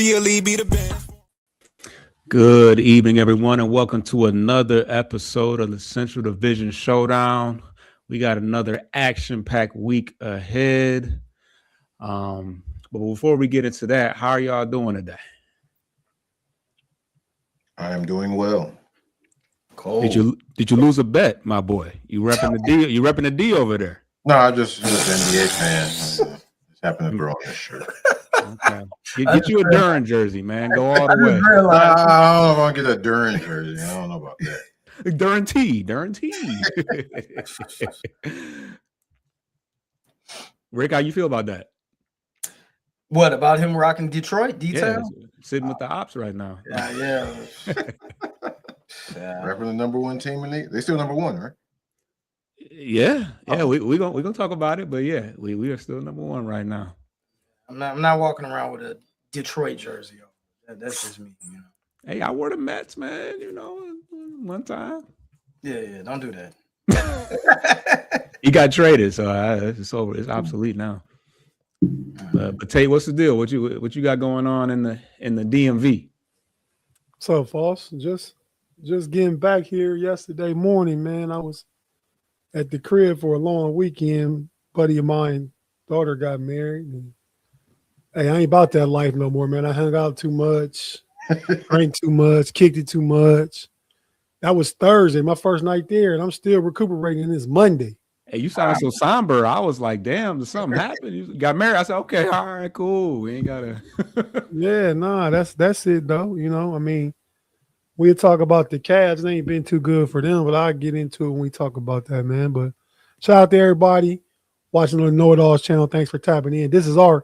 really be the best. Good evening, everyone, and welcome to another episode of the Central Division Showdown. We got another action-packed week ahead. But before we get into that, how are y'all doing today? I am doing well. Cold. Did you lose a bet, my boy? You repping the D? You repping the D over there? No, I just NBA fan. Just happened to throw on this shirt. Okay. Get you a Duran jersey, man. Go all the way. I don't know if I'll get a Duran jersey. I don't know about that. Duran T. Rick, how you feel about that? What about him rocking Detroit detail? Yeah, sitting with the ops right now. Yeah. Repping the number one team in they still number one, right? Yeah. We're gonna talk about it, but yeah, we are still number one right now. I'm not walking around with a Detroit jersey. That's just me, you know. Hey, I wore the Mets, man. You know, one time. Yeah. Don't do that. He got traded, so it's over. It's obsolete now. But Tate, what's the deal? What you got going on in the DMV? What's up, Foss? Just getting back here yesterday morning, man. I was at the crib for a long weekend. Buddy of mine, daughter got married. And, hey, I ain't about that life no more, man. I hung out too much, drank too much, kicked it too much. That was Thursday, my first night there, and I'm still recuperating. This Monday. Hey, you sound so somber. I was like, damn, did something happen? You got married. I said, okay, all right, cool. We ain't gotta. Yeah, nah, that's it though. You know, I mean, we'll talk about the Cavs. They ain't been too good for them, but I'll get into it when we talk about that, man. But shout out to everybody watching on the KnoItAllz channel. Thanks for tapping in. This is our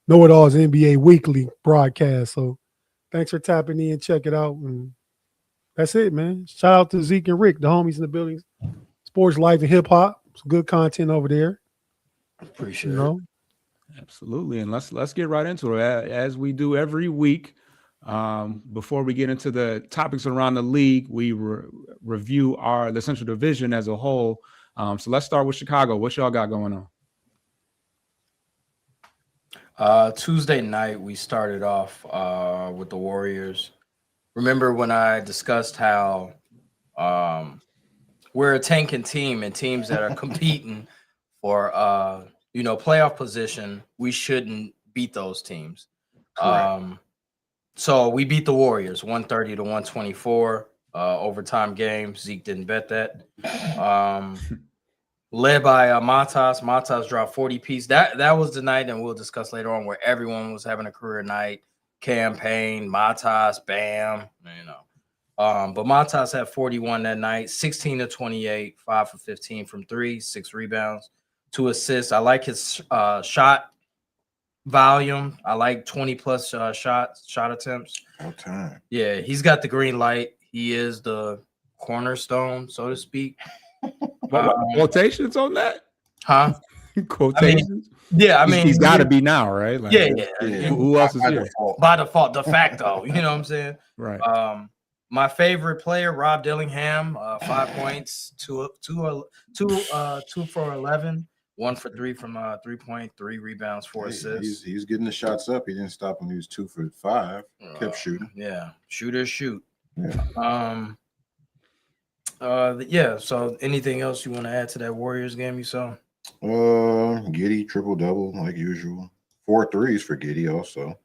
KnoItAllz NBA weekly broadcast. So thanks for tapping in. Check it out. And that's it, man. Shout out to Zeke and Rick, the homies in the building. Sports, life, and hip hop. Some good content over there. Appreciate it. Absolutely. And let's get right into it as we do every week. Before we get into the topics around the league, we review the Central Division as a whole. So let's start with Chicago. What y'all got going on? Tuesday night, we started off with the Warriors. Remember when I discussed how we're a tanking team and teams that are competing for playoff position, we shouldn't beat those teams. So we beat the Warriors 130-124 overtime game. Zeke didn't bet that. Led by Matas. Matas dropped 40 piece. That was the night, and we'll discuss later on, where everyone was having a career night. Campaign, Matas, Bam, you know. But Matas had 41 that night, 16-28, 5 for 15 from three, 6 rebounds, 2 assists. I like his shot volume. I like 20+ shot attempts. All time. Yeah, he's got the green light. He is the cornerstone, so to speak. Quotations on that? Huh? Quotations? I mean he's got to be now, right? Like, yeah. Who else is here? By default, de facto. You know what I'm saying? Right. My favorite player, Rob Dillingham, 5 points, two for 11, 1 for 3 from 3-point, 3 rebounds, 4 assists. He's getting the shots up. He didn't stop when he was 2 for 5. Kept shooting. Yeah, shooters shoot. Yeah. So anything else you want to add to that Warriors game you saw? Giddey triple-double like usual. 4 threes for Giddey also.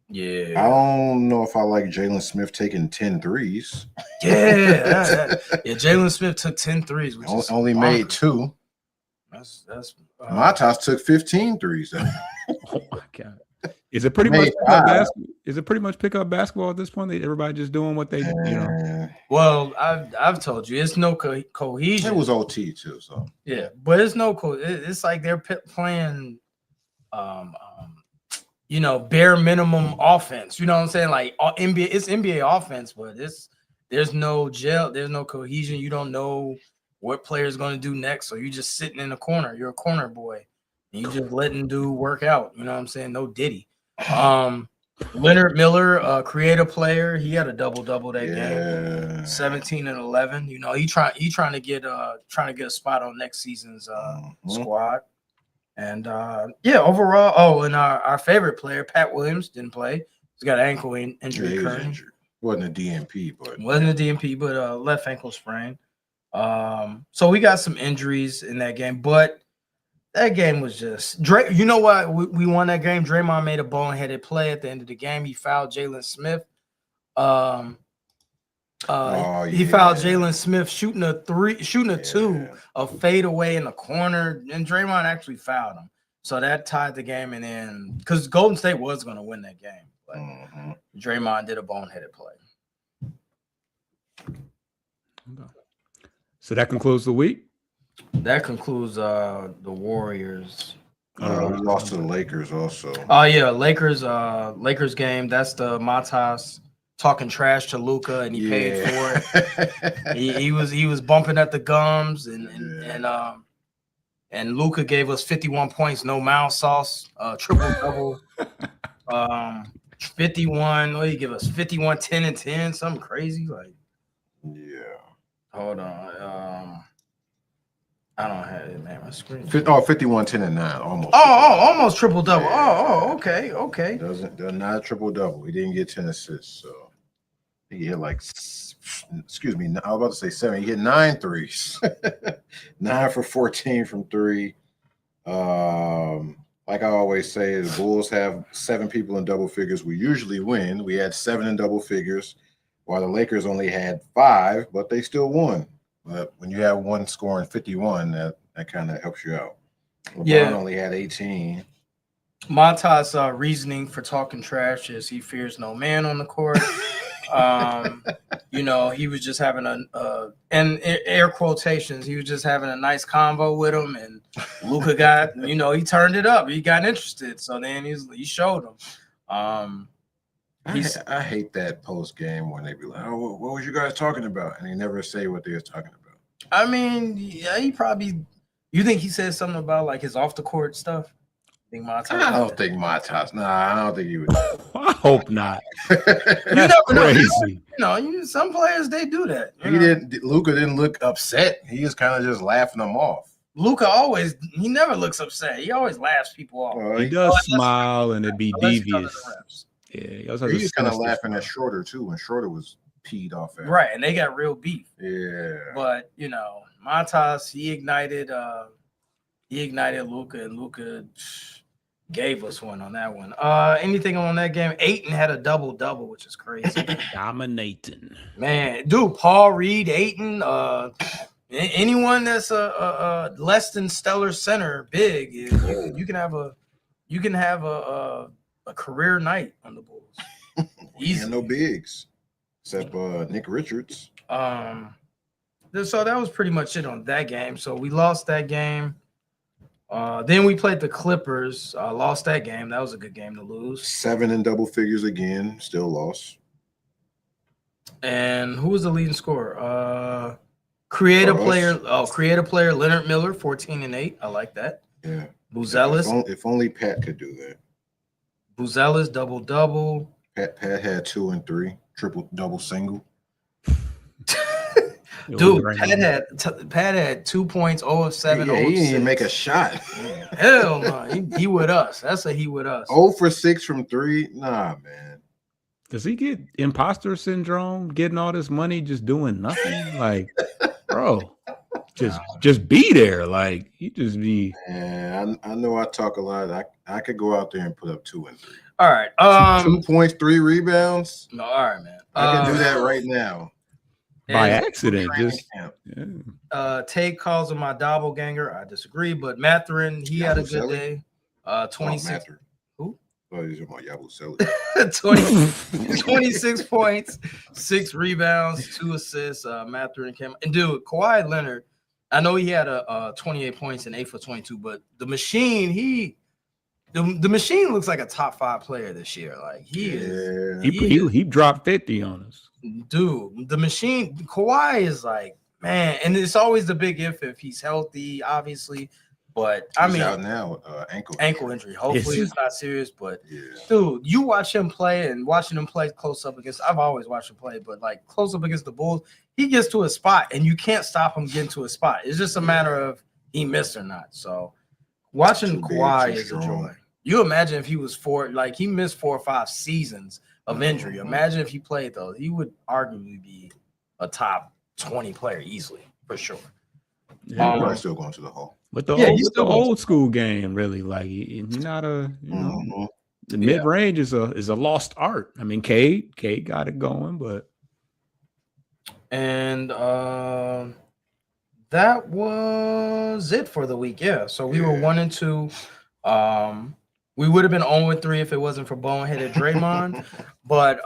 Yeah. I don't know if I like Jalen Smith taking 10 threes. Yeah. Jalen Smith took 10 threes, which only made 2. That's Matas took 15 threes. Oh my God. Is it pretty much pick up basketball at this point? Everybody just doing what they Well, I've told you it's no cohesion. It was OT too, so yeah, but it's no it's like they're playing bare minimum offense. You know what I'm saying? Like it's NBA offense, but there's no gel, there's no cohesion. You don't know what player is going to do next, so you're just sitting in the corner. You're a corner boy, and you just letting dude work out. You know what I'm saying? No Diddy. Leonard Miller, creative player, he had a double-double that game, 17 and 11. You know, he trying to get a spot on next season's squad. And overall, and our favorite player, Pat Williams, didn't play. He's got an ankle Yeah, injury he was currently. injured. Wasn't a DNP, but Wasn't a DNP, but left ankle sprain. So we got some injuries in that game, but that game was just You know what? We won that game. Draymond made a boneheaded play at the end of the game. He fouled Jalen Smith. He fouled Jalen Smith shooting a two, a fade away in the corner, and Draymond actually fouled him. So that tied the game, and then because Golden State was going to win that game, but Draymond did a boneheaded play. So that concludes the week. That concludes the Warriors. we lost to the Lakers also. Oh yeah, Lakers game. That's the Matas talking trash to Luka, and he paid for it. he was bumping at the gums, and Luka gave us 51 points, no mouse sauce, triple double. 51. What did he give us? 51, 10, and 10, something crazy like. Yeah. Hold on. I don't have it, man. My screen. 51, 10, and 9, almost. Almost triple double. Yeah. Okay. Does not a triple double. He didn't get 10 assists, so he hit I was about to say 7. He hit 9 threes. 9 for 14 from 3. Like I always say, the Bulls have 7 people in double figures. We usually win. We had 7 in double figures, while the Lakers only had 5, but they still won. But when you have one scoring 51, that kind of helps you out. LeBron only had 18. Montas' reasoning for talking trash is he fears no man on the court. He was just having and air quotations, he was just having a nice convo with him, and Luka got, he turned it up. He got interested. So then he showed him. I hate that post game when they be like, "Oh, what was you guys talking about?" and they never say what they were talking about. I mean, yeah, he probably. You think he said something about like his off the court stuff? I don't think Matas. Nah, I don't think he would. I hope not. You never Crazy. know. Some players they do that. Luka didn't look upset. He was kind of just laughing them off. Luka he never looks upset. He always laughs people off. He does smile and it'd be devious. Yeah, he was kind of laughing at Schroeder too, when Schroeder was peed off at. Right, and they got real beef. Yeah. But Matas, he ignited Luka, and Luka gave us one on that one. Anything on that game? Ayton had a double-double, which is crazy. Dominating. Man, dude, Paul Reed, Ayton, anyone that's a less than stellar center, big, you can have a career night on the Bulls. And no bigs, except Nick Richards. So that was pretty much it on that game. So we lost that game. Then we played the Clippers. Lost that game. That was a good game to lose. 7 in double figures again. Still lost. And who was the leading scorer? Creative player Leonard Miller, 14 and 8. I like that. Yeah. Buzelis. If only Pat could do that. Buzelis double. Pat had 2 and 3, triple double single. Dude, Pat had 2 points, 0 of 7. Yeah, he didn't even make a shot. Hell no, he with us. That's he with us. 0 for 6 from 3. Nah, man. Does he get imposter syndrome? Getting all this money, just doing nothing? Like, bro, just be there. Like, he just be. Man, I know I talk a lot. I could go out there and put up 2 and 3. All right. 2 points, 3 rebounds. No, all right, man. I can do that right now. By accident, Tate calls him my doppelganger. I disagree, but Mathurin, he had a good day. 26. Who? Oh, he's about Yabusele. 26 points, 6 rebounds, 2 assists. Mathurin came. And dude, Kawhi Leonard, I know he had a 28 points and 8 for 22, but the machine, the machine looks like a top 5 player this year. Like he dropped 50 on us. Dude, the machine, Kawhi is like, man, and it's always the big if he's healthy, obviously. But he's out now, ankle injury. Hopefully it's not serious. But dude, you watch him play, and watching him play close up against. I've always watched him play, but like close up against the Bulls, he gets to a spot, and you can't stop him getting to a spot. It's just a matter of he missed or not. So watching Kawhi is a joy. You imagine if he was he missed 4 or 5 seasons of injury. Imagine if he played though, he would arguably be a top 20 player easily for sure. Yeah. Probably still going to the Hall. With the Yeah, he's still going old school game, really, like he's not a the Yeah. mid range is a lost art. I mean, Cade got it going, but And that was it for the week. Yeah. So we were 1-2. We would have been 0-3 if it wasn't for boneheaded Draymond. But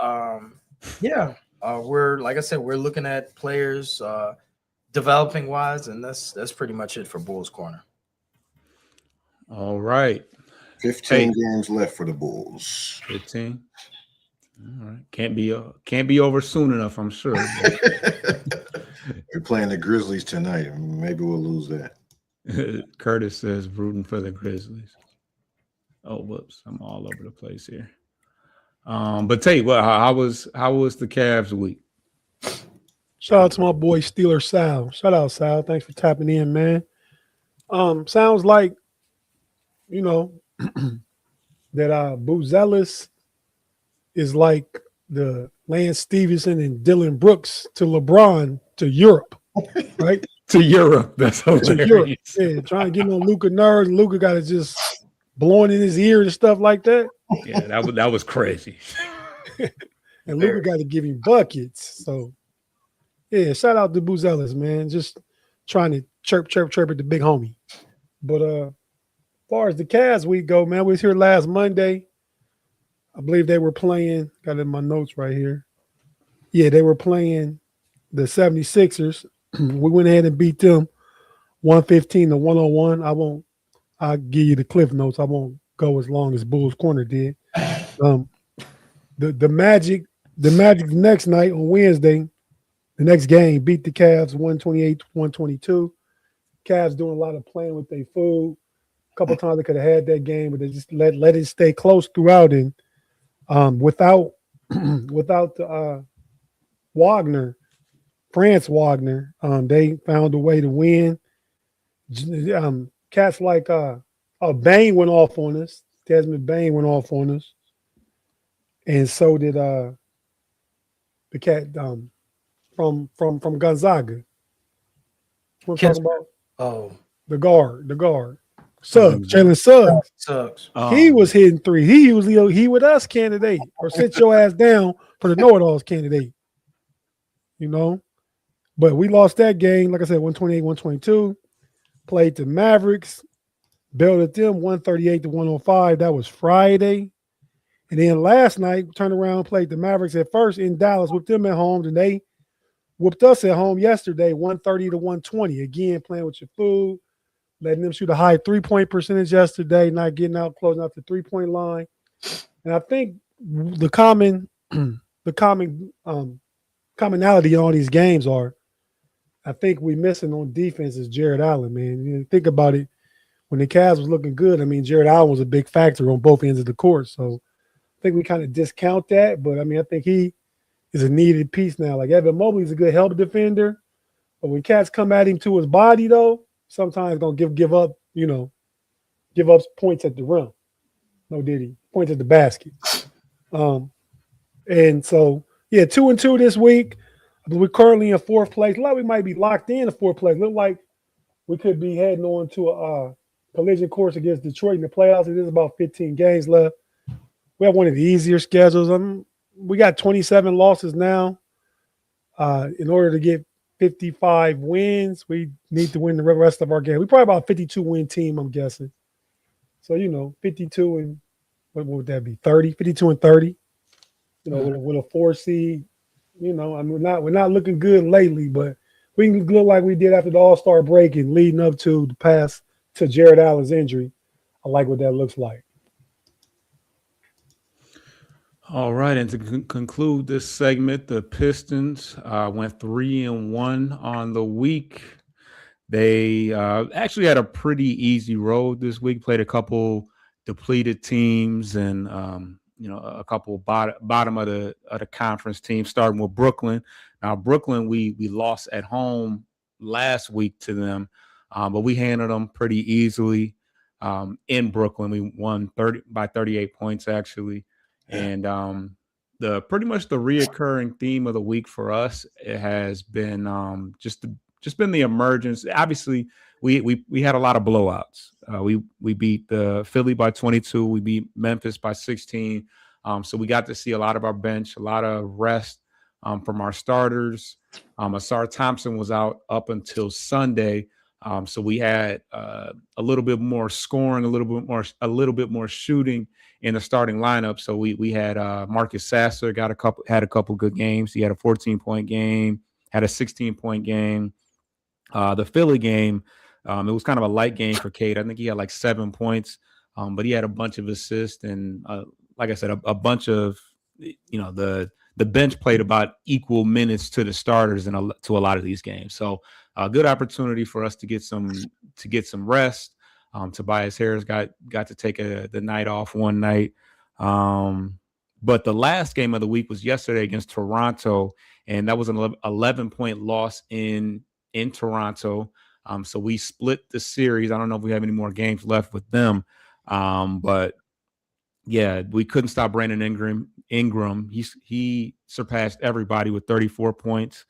we're like I said, we're looking at players developing wise, and that's pretty much it for Bulls Corner. all right. 15 games left for the Bulls. 15. All right. Can't be over soon enough, I'm sure. We're playing the Grizzlies tonight. Maybe we'll lose that. Curtis says rooting for the Grizzlies. Oh, whoops. I'm all over the place here. But Tate, how was the Cavs week? Shout out to my boy Steeler Sal. Shout out, Sal. Thanks for tapping in, man. Sounds like, that Boozelis is like the Lance Stevenson and Dylan Brooks to LeBron to Europe, right? To Europe. That's hilarious. To Europe. Yeah, trying to get on Luka nerves. Luka got it just blowing in his ear and stuff like that. Yeah, that was crazy. And Luka got to give him buckets. So, yeah, shout out to Boozelis, man. Just trying to chirp at the big homie. But as far as the Cavs week go, man, we was here last Monday. I believe they were playing, got it in my notes right here. Yeah, they were playing the 76ers. We went ahead and beat them 115-101. I'll give you the cliff notes. I won't go as long as Bulls Corner did. The Magic the next night on Wednesday, the next game, beat the Cavs 128-122. Cavs doing a lot of playing with their food. A couple times they could have had that game, but they just let it stay close throughout. And without the Franz Wagner, they found a way to win. Cats like Bain went off on us. Desmond Bain went off on us, and so did the cat from Gonzaga. What I'm talking about? Oh, the guard, Suggs, Jalen Suggs. Suggs. He was hitting three. He was he with us candidate, or sit your ass down for the KnoItAllz candidate. But we lost that game, like I said, 128-122. Played the Mavericks, belted them 138-105. That was Friday. And then last night, turned around, played the Mavericks at first in Dallas, whipped them at home, and they whooped us at home yesterday, 130-120. Again, playing with your food, letting them shoot a high 3-point percentage yesterday, not getting out, closing out the 3-point line. And I think the commonality on these games are, I think we missing on defense is Jared Allen, man. Think about it. When the Cavs was looking good, I mean, Jared Allen was a big factor on both ends of the court. So I think we kind of discount that. But, I mean, I think he is a needed piece now. Like, Evan Mobley's a good help defender. But when cats come at him to his body, though, sometimes going to give up points at the rim. No, did he? Points at the basket. And so, 2-2 this week. We're currently in fourth place. A lot we might be locked in fourth place. Look like we could be heading on to a collision course against Detroit in the playoffs. It is about 15 games left. We have one of the easier schedules. We got 27 losses now. In order to get 55 wins, we need to win the rest of our game. We're probably about a 52-win team, I'm guessing. So, 52 and what would that be? 30, 52 and 30. With a 4 seed. We're not looking good lately, but we can look like we did after the All-Star break and leading up to the pass to Jared Allen's injury. I like what that looks like. All right, and to conclude this segment, the Pistons went 3-1 on the week. They actually had a pretty easy road this week. Played a couple depleted teams and a couple bottom of the conference teams, starting with Brooklyn. Now, Brooklyn, we lost at home last week to them, but we handled them pretty easily in Brooklyn. We won by 38 points, actually. And, pretty much the reoccurring theme of the week for us, it has been just been the emergence. Obviously, we had a lot of blowouts. We beat the Philly by 22. We beat Memphis by 16. So we got to see a lot of our bench, a lot of rest from our starters. Asar Thompson was out up until Sunday. So we had a little bit more scoring, a little bit more shooting in the starting lineup. So we had Marcus Sasser had a couple good games. He had a 14-point game, had a 16-point game. The Philly game, it was kind of a light game for Tate. I think he had like 7 points, but he had a bunch of assists and like I said, a bunch of the bench played about equal minutes to the starters and to a lot of these games. So a good opportunity for us to get some rest. Tobias Harris got to take the night off one night. But the last game of the week was yesterday against Toronto, and that was an 11-point loss in Toronto. So we split the series. I don't know if we have any more games left with them. But yeah, we couldn't stop Brandon Ingram. He surpassed everybody with 34 points.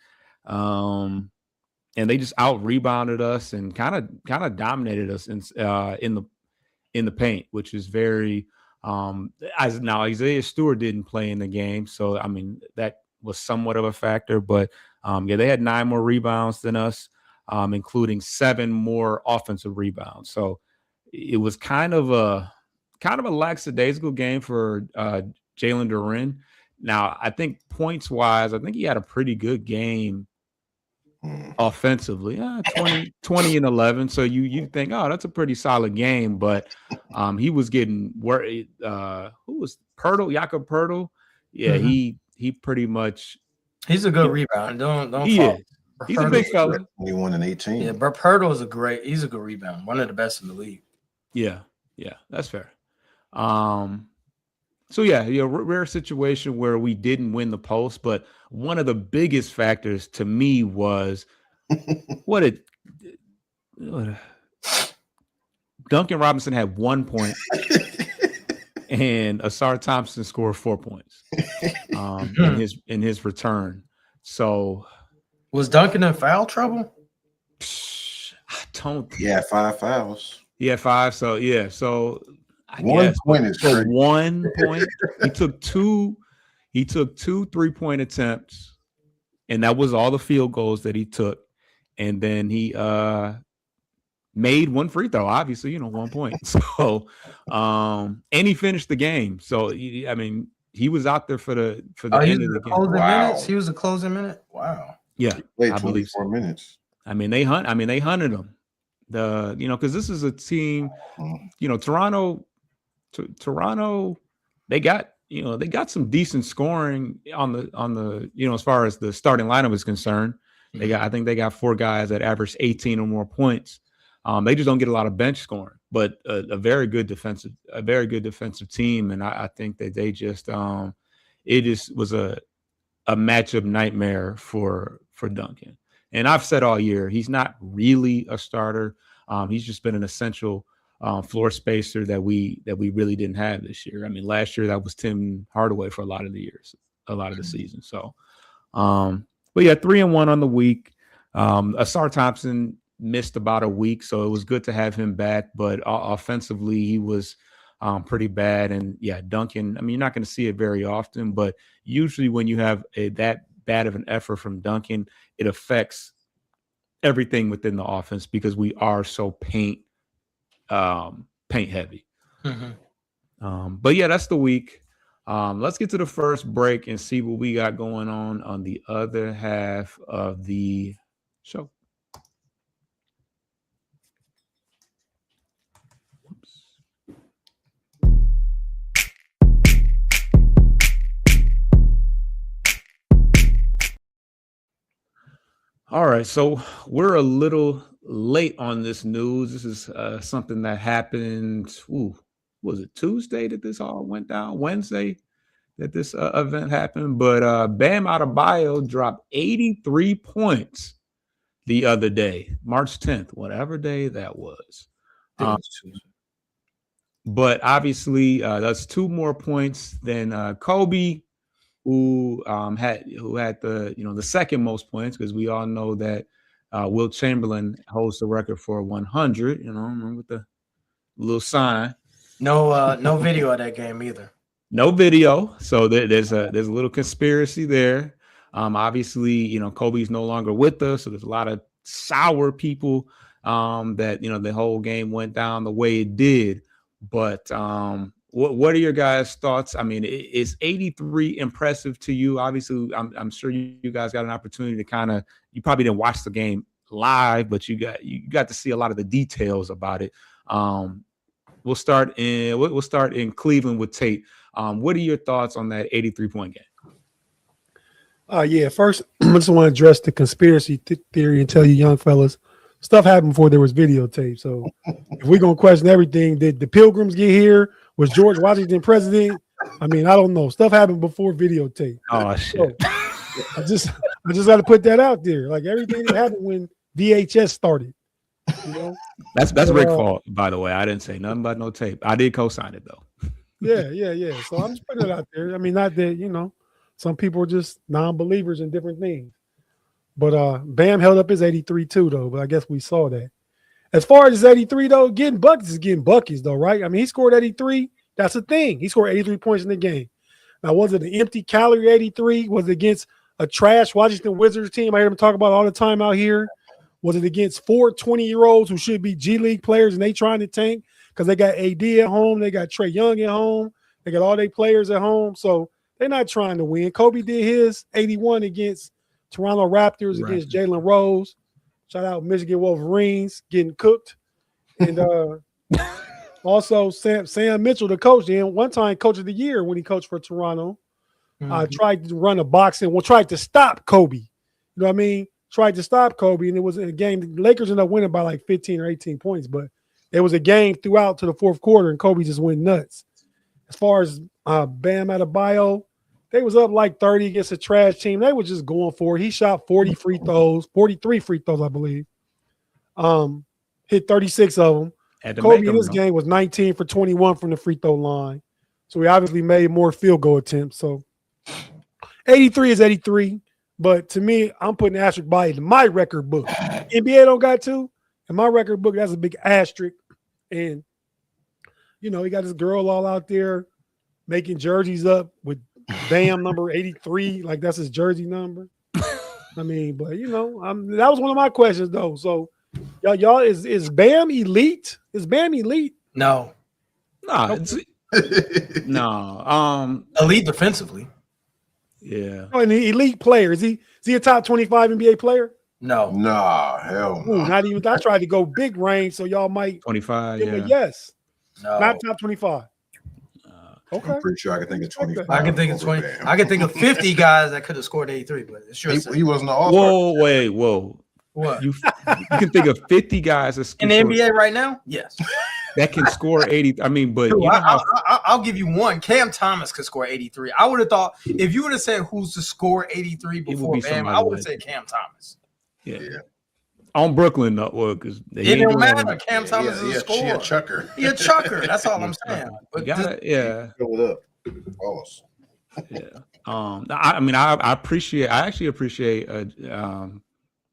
And they just out rebounded us and kind of dominated us in the paint, which is very now Isaiah Stewart didn't play in the game, so I mean that was somewhat of a factor. But they had 9 more rebounds than us, including 7 more offensive rebounds. So it was kind of a lackadaisical game for Jalen Duren. Now I think points wise, I think he had a pretty good game. Offensively, 20 and 11. So you think, oh, that's a pretty solid game, but he was getting worried. Who was Pirtle? Jakob Pirtle? Yeah, he pretty much. He's a good rebound. Don't. He is. He's a big fella. 21 and 18. Yeah, but Pirtle is he's a good rebound. One of the best in the league. Yeah, that's fair. So yeah, rare situation where we didn't win the post, but one of the biggest factors to me was Duncan Robinson had 1 point and Asar Thompson scored 4 points in his return. So was Duncan in foul trouble? I don't. Yeah, 5 fouls. Yeah, 5. So yeah, so. I 1 guess. point is So crazy. 1 point. He took two 3-point attempts, and that was all the field goals that he took. And then he made 1 free throw. Obviously, 1 point. So, and he finished the game. So I mean, he was out there for the end of the game. Minutes? He was a closing minute. Wow. Yeah, He played I believe 24 minutes. I mean, they hunted him. Because this is a team. Toronto, they got some decent scoring on the as far as the starting lineup is concerned. I think they got 4 guys that average 18 or more points. They just don't get a lot of bench scoring, but a very good defensive team. And I think that they just it just was a matchup nightmare for Duncan. And I've said all year, he's not really a starter. He's just been an essential floor spacer that we really didn't have this year. I mean, last year that was Tim Hardaway for a lot of the season. So, but yeah, 3-1 on the week. Asar Thompson missed about a week, so it was good to have him back. But offensively, he was pretty bad. And yeah, Duncan. I mean, you're not going to see it very often, but usually when you have that bad of an effort from Duncan, it affects everything within the offense because we are so paint heavy. But yeah, that's the week. Let's get to the first break and see what we got going on the other half of the show. All right, so we're a little late on this news. This is something that happened. Was it Tuesday that this all went down? Wednesday that this event happened. But Bam Adebayo dropped 83 points the other day, March 10th, whatever day that was. But obviously, that's 2 more points than Kobe, who had the the second most points, because we all know that Will Chamberlain holds the record for 100. Remember with the little sign. No video of that game either. No video, so there's a little conspiracy there. Obviously, Kobe's no longer with us, so there's a lot of sour people that the whole game went down the way it did. But what are your guys' thoughts? I mean, is 83 impressive to you? Obviously, I'm sure you guys got an opportunity to you probably didn't watch the game live, but you got to see a lot of the details about it. We'll start in Cleveland with Tate. What are your thoughts on that 83-point game? Yeah, first, I just want to address the conspiracy theory and tell you young fellas, stuff happened before there was videotape. So if we're going to question everything, did the Pilgrims get here? Was George Washington president? I mean, I don't know. Stuff happened before videotape. Oh, shit. So, I just got to put that out there. Like everything that happened when VHS started. That's Rick's fault, by the way. I didn't say nothing about no tape. I did co-sign it, though. Yeah. So I'm just putting it out there. I mean, not that, some people are just non-believers in different things. But Bam held up his 83 too, though. But I guess we saw that. As far as his 83, though, getting buckets is getting buckets, though, right? I mean, he scored 83. That's the thing. He scored 83 points in the game. Now, was it an empty calorie 83? Was it against a trash Washington Wizards team I hear them talk about all the time out here? Was it against 4 20-year-olds who should be G League players and they trying to tank because they got AD at home, they got Trae Young at home, they got all their players at home, so they're not trying to win. Kobe did his 81 against Toronto Raptors against Jalen Rose. Shout out Michigan Wolverines getting cooked. And also Sam Mitchell, the coach, one time coach of the year when he coached for Toronto, tried to run a boxing, tried to stop Kobe. You know what I mean? Tried to stop Kobe, and it was a game. The Lakers ended up winning by like 15 or 18 points, but it was a game throughout to the fourth quarter, and Kobe just went nuts. As far as Bam Adebayo, they was up like 30 against a trash team. They were just going for it. He shot 43 free throws, I believe. Hit 36 of them. Kobe in this game was 19 for 21 from the free throw line. So he obviously made more field goal attempts. So 83 is 83. But to me, I'm putting asterisk by it in my record book. NBA don't got to. In my record book, that's a big asterisk. And, he got this girl all out there making jerseys up with Bam number 83. Like, that's his jersey number. I mean, but, that was one of my questions, though. So, y'all is Bam elite? Is Bam elite? No. No. No. Elite defensively. Yeah. Oh, an elite player. Is he a top 25 NBA player? No. Nah, hell no. Not even. I tried to go big range, so y'all might 25. give Yeah. a yes. No. Not top 25. Okay. I'm pretty sure I can think of 25. I can think of 20. I can think of 50 guys that could have scored 83, but it's sure He wasn't an all-star. Whoa. What? You can think of 50 guys in the NBA right now? Yes. that can score 80. I mean, but Dude, I'll give you one. Cam Thomas could score 83. I would have thought if you would have said who's to score 83 before Bam, I would have said Cam Thomas. Yeah. On Brooklyn, though, because it don't matter. Cam Thomas is a scorer. He a chucker. He a chucker. That's all I'm saying. But Fill it up. Pause. Yeah. I mean, I actually appreciate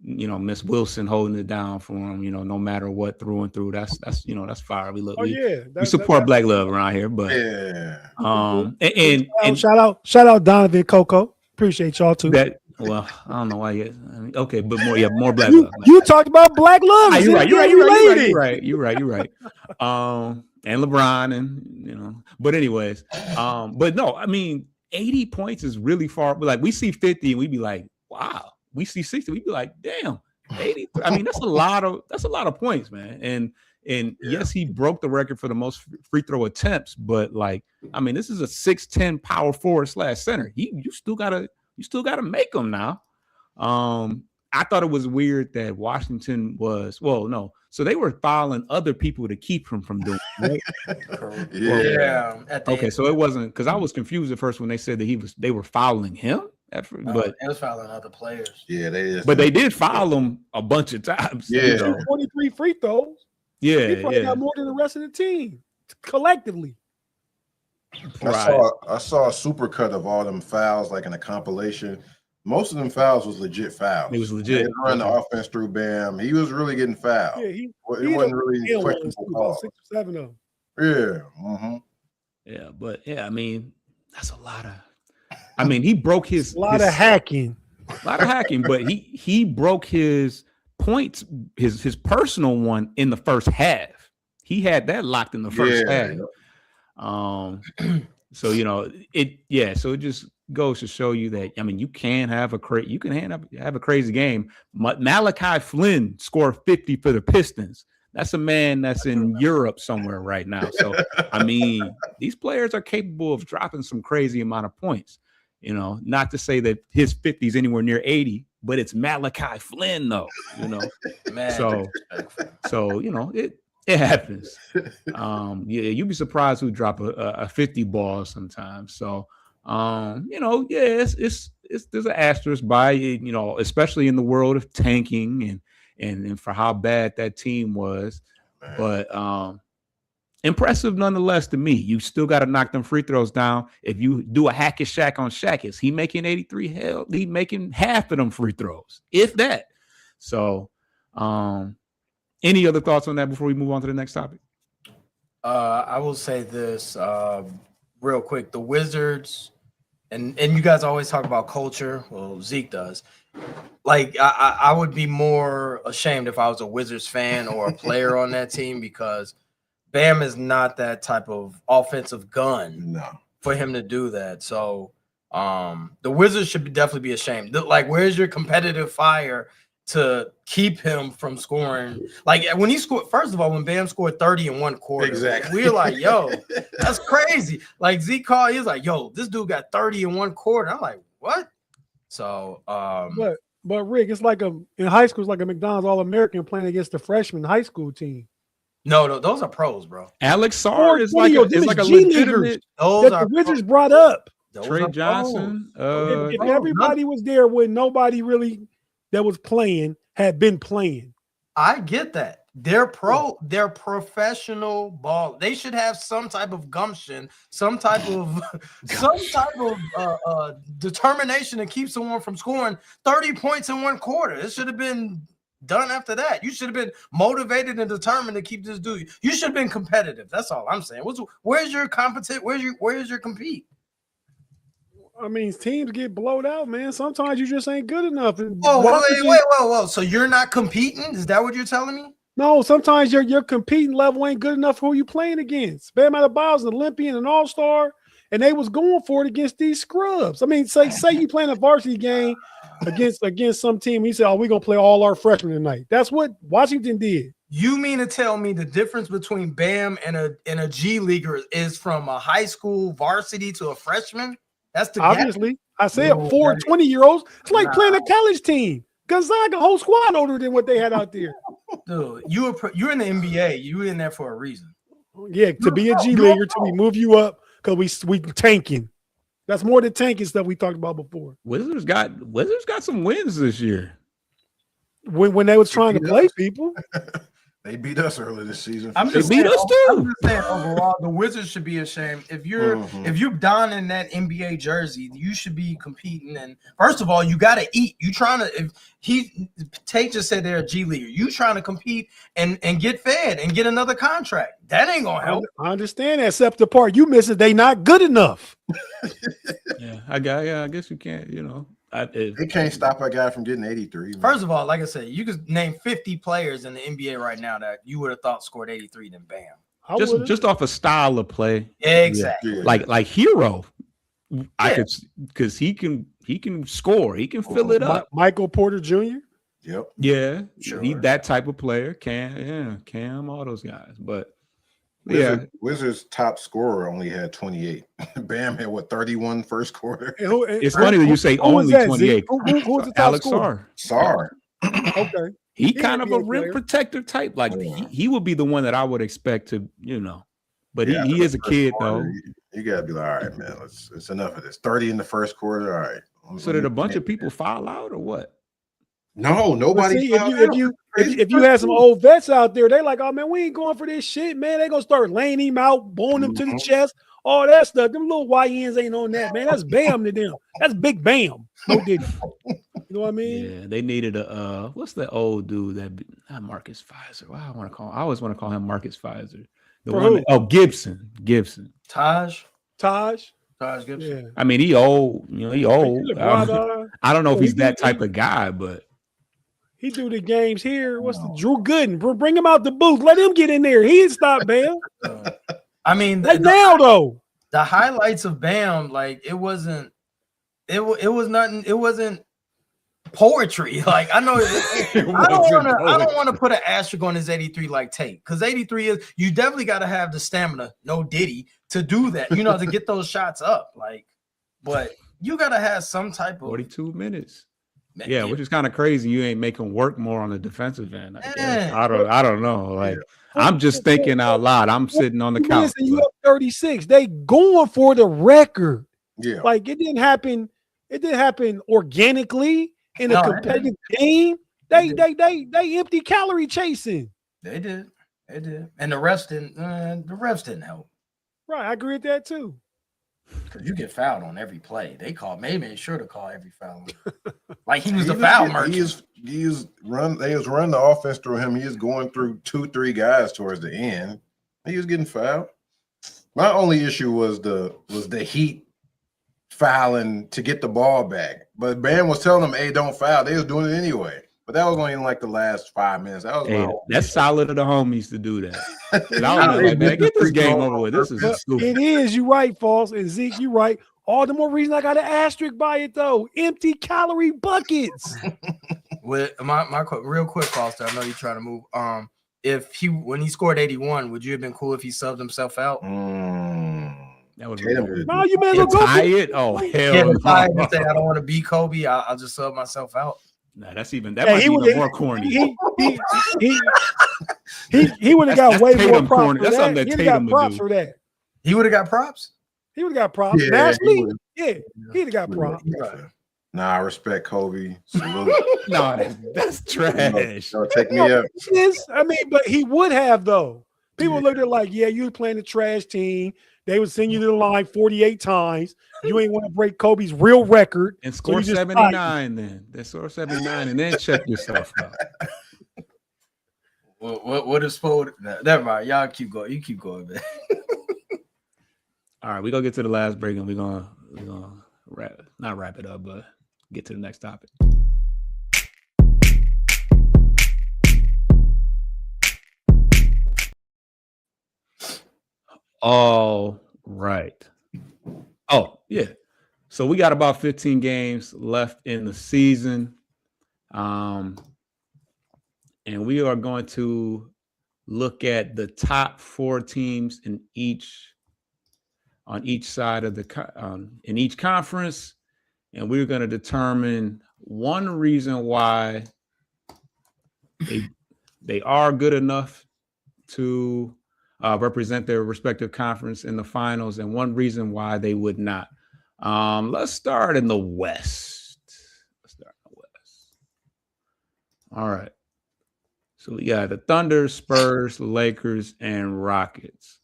Miss Wilson holding it down for him, no matter what, through and through. That's fire. We support Black love around here, but and shout out Donovan Coco. Appreciate y'all too. Well, I don't know why okay, but more Black love. Man. You talked about Black love. You're right. And LeBron and but anyways, but no, I mean 80 points is really far. Like we see 50 and we'd be like, wow. We see 60, we'd be like, damn, 80. I mean, that's a lot of points, man. And yes, he broke the record for the most free throw attempts, but this is a 6'10" power forward / center. You still gotta make them now. I thought it was weird that Washington so they were fouling other people to keep him from doing it, right? Yeah. Okay, so it wasn't, because I was confused at first when they said that they were fouling him. But it was fouling other players. Yeah, they did foul him a bunch of times. Yeah, 23 free throws. Yeah, he probably got more than the rest of the team collectively. I saw a super cut of all them fouls, like in a compilation. Most of them fouls was legit fouls. It was legit. They run the offense through Bam. He was really getting fouled. Yeah, It wasn't really questionable about calls. 6 or 7 of them. Yeah. Mm-hmm. Yeah, but yeah, I mean, that's a lot of. I mean, he broke his A lot of hacking. A lot of hacking, but he broke his points, his personal one in the first half. He had that locked in the first half. So you know it. Yeah, so it just goes to show you that I mean you can have a crazy game. Malachi Flynn scored 50 for the Pistons. That's a man that's in Europe somewhere right now. So I mean, these players are capable of dropping some crazy amount of points. You know, not to say that his 50 is anywhere near 80, but it's Malachi Flynn, though. You know, Man, so you know it happens. Yeah, you'd be surprised who drop a 50 ball sometimes. So you know, yeah, it's there's an asterisk by it, you know, especially in the world of tanking and for how bad that team was. Man. But impressive nonetheless to me. You still got to knock them free throws down. If you do a hack and Shaq on Shaq, is he making 83? Hell, he making half of them free throws, if that. So any other thoughts on that before we move on to the next topic? I will say this real quick. The Wizards, and you guys always talk about culture. Well, Zeke does. Like, I would be more ashamed if I was a Wizards fan or a player on that team because Bam is not that type of offensive gun for him to do that. So the Wizards should definitely be ashamed. Like, where's your competitive fire to keep him from scoring? Like, when he scored, first of all, when Bam scored 30 in one quarter, exactly, we were like, yo, that's crazy. Like, Zeke called, he was like, yo, this dude got 30 in one quarter. I'm like, what? So, but Rick, it's like in high school, it's like a McDonald's All-American playing against the freshman high school team. No, those are pros, bro. Alex Sarr is like a legitimate. Those that the Wizards brought up. Trey Johnson. If everybody was there when nobody really that was playing had been playing. I get that. They're professional ball. They should have some type of gumption, some type of determination to keep someone from scoring 30 points in one quarter. It should have been done after that. You should have been motivated and determined to keep this dude. You should have been competitive. That's all I'm saying. Where's your competent? Where's your compete? I mean, teams get blowed out, man. Sometimes you just ain't good enough. Whoa. So you're not competing? Is that what you're telling me? No, sometimes your competing level ain't good enough for who you playing against. Bam Adebayo's an Olympian, an all-star, and they was going for it against these scrubs. I mean, say you playing a varsity game against some team. He said, "Oh, we're gonna play all our freshmen tonight." That's what Washington did. You mean to tell me the difference between Bam and a G leaguer is from a high school varsity to a freshman? That's the obviously. Gap. I said 4 20-year-olds. It's like playing a college team. Gonzaga, whole squad older than what they had out there. Dude, you're in the NBA. You were in there for a reason. Yeah, to be a G leaguer, to we move you up because we tanking. That's more than tanking stuff we talked about before. Wizards got some wins this year. When they was trying to play people. They beat us earlier this season. They beat us too. I'm just saying overall, the Wizards should be ashamed. If you're donning that NBA jersey, you should be competing. And first of all, you got to eat. You trying to. Tate just said they're a G leaguer. You trying to compete and get fed and get another contract. That ain't gonna help. I understand that, except the part you miss is they not good enough. Yeah, I guess you can't. You know. They can't stop a guy from getting 83. Man. First of all, like I said, you could name 50 players in the NBA right now that you would have thought scored 83 than Bam. Just off a style of play. Exactly. Yeah. Like Hero. I could, because he can score. He can fill it up. Michael Porter Jr. Yep. Yeah. Sure. He that type of player. Cam, all those guys. But Wizards top scorer only had 28. Bam had 31 first quarter. It's funny that you say only 28. Who was the top Alex scorer? Sarr. Okay. He kind of a rim protector type. Like he would be the one that I would expect to, you know. But he is a kid though. You gotta be like, all right, man, it's enough of this. 30 in the first quarter. All right. So did a bunch of people foul out or what? No, nobody. If you had some old vets out there, they like, oh man, we ain't going for this shit, man. They gonna start laying him out, blowing him to the chest. all that stuff. Them little YNs ain't on that, man. That's Bam to them. That's Big Bam. No Diddy. You know what I mean? Yeah, they needed a what's the old dude not Marcus Pfizer? Why I always want to call him Marcus Pfizer. The For one who? Gibson. Taj Gibson. Yeah. I mean, he old, he old. Brother. I don't know if Oh, he's he- that type of guy, but He do the games here. What's the Drew Gooden? Bring him out the booth. Let him get in there. He ain't stop Bam. I mean, Like now though. the highlights of Bam, like it was nothing. It wasn't poetry. Like I know I don't want to put an asterisk on his 83 like Tate, because 83 is, you definitely got to have the stamina, no Diddy, to do that, to get those shots up. Like, but you got to have some type of 42 minutes. Yeah, which is kind of crazy. You ain't making work more on the defensive end. I don't know. Like, I'm just thinking out loud. I'm sitting on the couch. Listen, you up 36. They going for the record. Yeah. Like it didn't happen. It didn't happen organically in a competitive game. They empty calorie chasing. They did, and the refs didn't help. Right, I agree with that too. Because you get fouled on every play. They made sure to call every foul. Like he was the foul merchant. They was running the offense through him. He was going through 2-3 guys towards the end. He was getting fouled. My only issue was the Heat fouling to get the ball back. But Bam was telling them, hey, don't foul. They was doing it anyway. But that was only in like the last 5 minutes. That was that's solid of the homies to do that. I was like, man, get this game over with. This is stupid. It is. You right, False, and Zeke. You right. All the more reason I got an asterisk by it though. Empty calorie buckets. With my real quick, Foster, I know you're trying to move. When he scored 81, would you have been cool if he subbed himself out? That was no, you may as well go tie it. Oh hell no! No. I don't want to be Kobe. I'll just sub myself out. Nah, that might be even more corny. He would have got way more props. Corny. That's something that Tatum would do. For that. He would have got props. He would have got props. Yeah, Nationally, he'd have got props. Nah, I respect Kobe. Salute. No, that's trash. Take me up. I mean, but he would have though. People looked at it like, yeah, you were playing a trash team. They would send you to the line 48 times. You ain't want to break Kobe's real record. And score 79 then. They score 79 and then check yourself out. What is for? Never mind. Y'all keep going. You keep going, man. All right, we're gonna get to the last break and we're gonna not wrap it up, but get to the next topic. All right. Oh, yeah. So we got about 15 games left in the season. And we are going to look at the top 4 teams on each side of in each conference. And we're going to determine one reason why they are good enough to represent their respective conference in the finals, and one reason why they would not. Let's start in the West. All right. So we got the Thunder, Spurs, Lakers, and Rockets.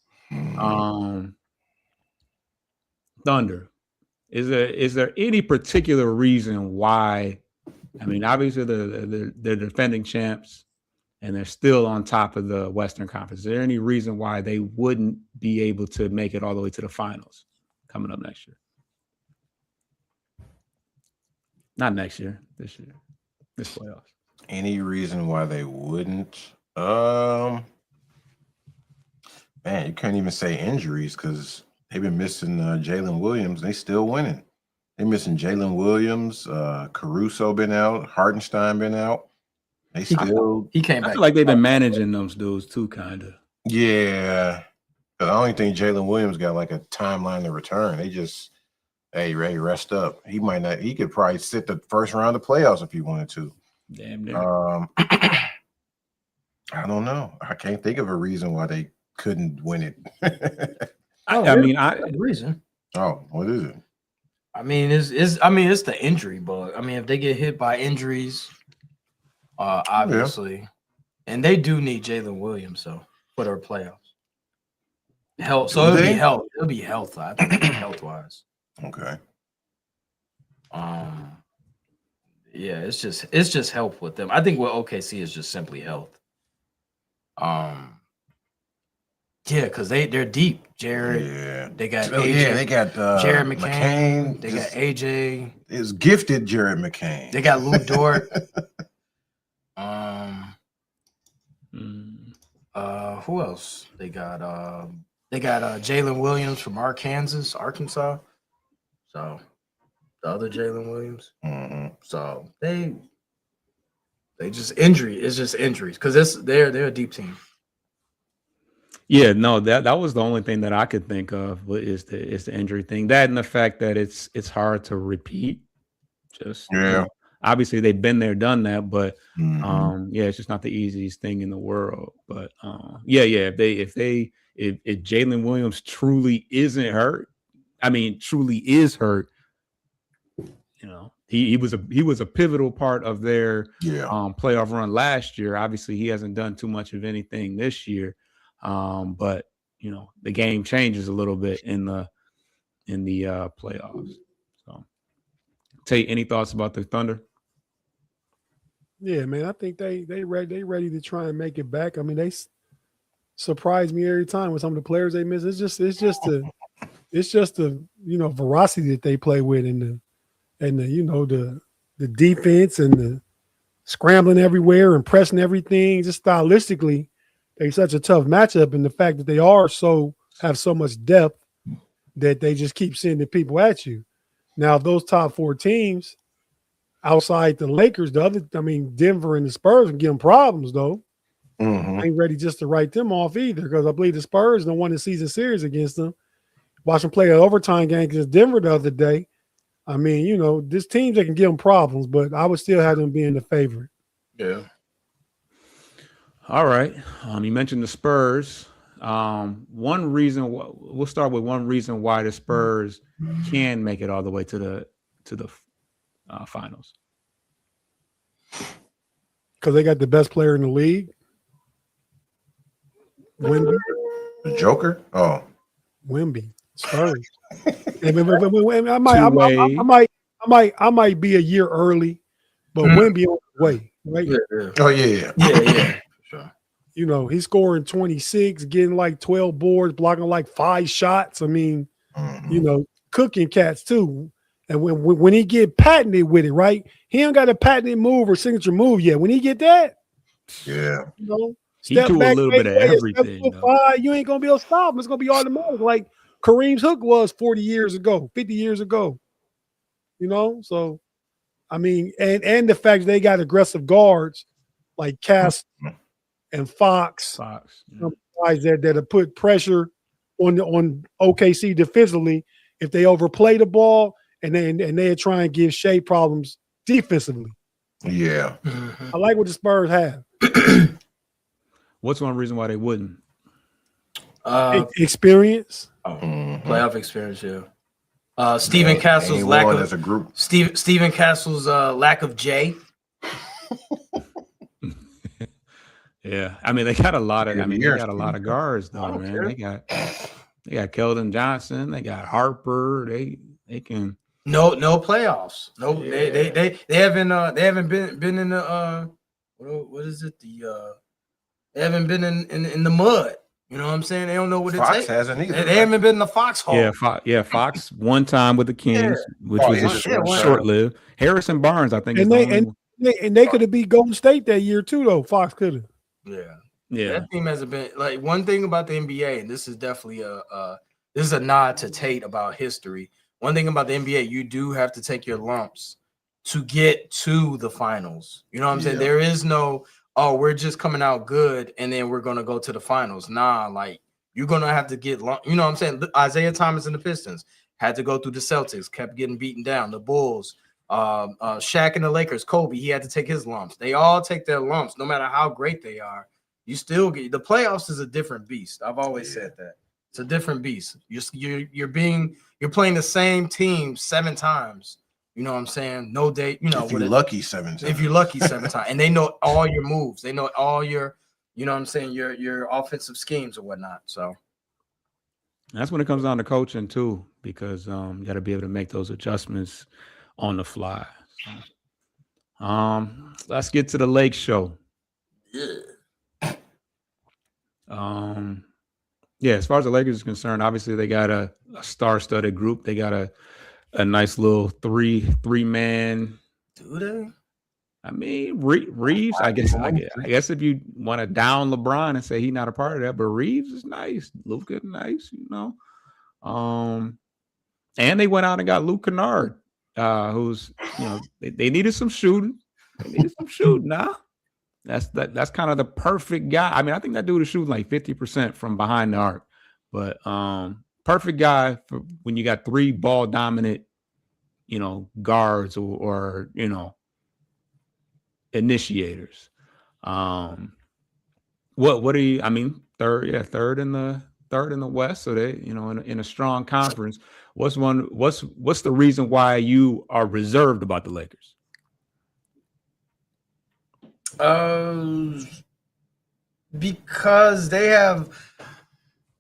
Thunder. Is there any particular reason why? I mean, obviously they're defending champs and they're still on top of the Western Conference. Is there any reason why they wouldn't be able to make it all the way to the finals coming up next year? Not next year, this year, this playoffs. Any reason why they wouldn't? Man, you can't even say injuries because they've been missing Jalen Williams. They still winning. They're missing Jalen Williams. Caruso been out. Hartenstein been out. He came back. I feel like they've been managing those dudes too, kind of. Yeah. I don't think Jalen Williams got like a timeline to return. They just, hey, Ray, rest up. He might not. He could probably sit the first round of playoffs if he wanted to. Damn near. I don't know. I can't think of a reason why they couldn't win it. Reason. Oh, what is it? I mean, it's the injury bug. I mean, if they get hit by injuries, obviously, and they do need Jalen Williams for their playoffs. Health. So it'll be health. It'll be health. I think health wise. Okay. Yeah, it's just health with them. I think what OKC is just simply health. Yeah, because they're deep. Jared. Yeah. They got AJ. AJ. They got Jared McCain. They got AJ. It's gifted Jared McCain. They got Lou Dort. Who else? They got Jalen Williams from Arkansas. So the other Jalen Williams. So they just injury. It's just injuries because they're a deep team. Yeah, no, that was the only thing that I could think of is the injury thing. That and the fact that it's hard to repeat. Just obviously they've been there, done that, but it's just not the easiest thing in the world. But if Jalen Williams truly isn't hurt, truly is hurt, he was a pivotal part of their playoff run last year. Obviously, he hasn't done too much of anything this year. But the game changes a little bit in the playoffs. So, Tate, any thoughts about the Thunder? Yeah, man, I think they ready to try and make it back. I mean, they surprise me every time with some of the players they miss. It's just the veracity that they play with and the defense and the scrambling everywhere and pressing everything. Just stylistically, they're such a tough matchup, and the fact that they have so much depth that they just keep sending people at you. Now, those top four teams outside the Lakers, Denver and the Spurs can give them problems, though. I ain't ready just to write them off either because I believe the Spurs don't won the season series against them. Watch them play an overtime game against Denver the other day. This team that can give them problems, but I would still have them being the favorite. Yeah. All right. You mentioned the Spurs. One reason we'll start with one reason why the Spurs can make it all the way to the finals. Because they got the best player in the league. Wemby. The Joker? Oh. Wemby. Spurs. I might be a year early, but Wemby on the way, right? Yeah. Oh yeah. Sure. He's scoring 26, getting like 12 boards, blocking like 5 shots. Cooking cats too. And when he get patented with it, right? He ain't got a patented move or signature move yet. When he get that, he do a little bit of everything. You ain't gonna be able to stop him. It's gonna be automatic, like Kareem's hook was 40 years ago, 50 years ago. So and the fact that they got aggressive guards like Cass and Fox guys that have put pressure on OKC defensively if they overplay the ball and they try and give Shea problems defensively. Yeah. I like what the Spurs have. What's one reason why they wouldn't? Experience. Playoff experience, yeah. Stephen Castle's lack of as a group. Stephen Castle's lack of J. Yeah, they got a lot of. They got a lot of guards though, man. They got Keldon Johnson. They got Harper. They can. No playoffs. No, they haven't been in the what is it? They haven't been in the mud. You know what I'm saying? They don't know what Fox it takes. Hasn't either. They haven't been in the foxhole. Yeah, Fox one time with the Kings, which was short-lived. Harrison Barnes, I think, they could have beat Golden State that year too, though. Fox could have. Yeah. That team hasn't been like one thing about the NBA, and this is definitely a nod to Tate about history. One thing about the NBA, you do have to take your lumps to get to the finals. You know what I'm saying? There is no, we're just coming out good and then we're gonna go to the finals. Nah, like you're gonna have to get lumps. You know what I'm saying? Isaiah Thomas and the Pistons had to go through the Celtics, kept getting beaten down. The Bulls, Shaq and the Lakers, Kobe, he had to take his lumps. They all take their lumps, no matter how great they are. You still get the playoffs is a different beast. I've always said that. It's a different beast. You're playing the same team 7 times. You know what I'm saying? No date. If you're lucky 7 times. If you're lucky 7 times, and they know all your moves. They know all your, you know what I'm saying, your offensive schemes or whatnot. So That's when it comes down to coaching too, because you got to be able to make those adjustments on the fly. So, let's get to the Lake Show. Yeah, as far as the Lakers is concerned, obviously they got a star-studded group. They got a nice little three-man. Do they? I mean, Reeves. I guess if you want to down LeBron and say he's not a part of that, but Reeves is nice. Luka nice, And they went out and got Luke Kennard, who's they needed some shooting. They needed some shooting. Nah, that's kind of the perfect guy. I mean, I think that dude is shooting like 50% from behind the arc, but perfect guy for when you got three ball dominant, guards or initiators. What do you? I mean, third in the West. So they, in a strong conference. What's the reason why you are reserved about the Lakers? Because they have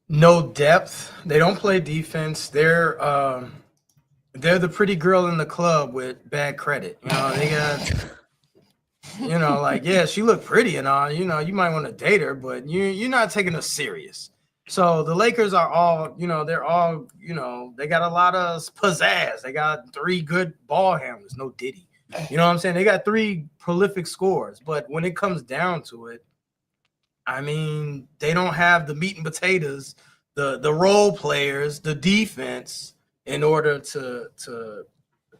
no depth. They don't play defense. They're the pretty girl in the club with bad credit. They got. She looked pretty and all, you might want to date her, but you're not taking her serious. So the Lakers are all, they're all, they got a lot of pizzazz. They got three good ball handlers, no Diddy. You know what I'm saying? They got three prolific scorers, but when it comes down to it, I mean, they don't have the meat and potatoes, the role players, the defense in order to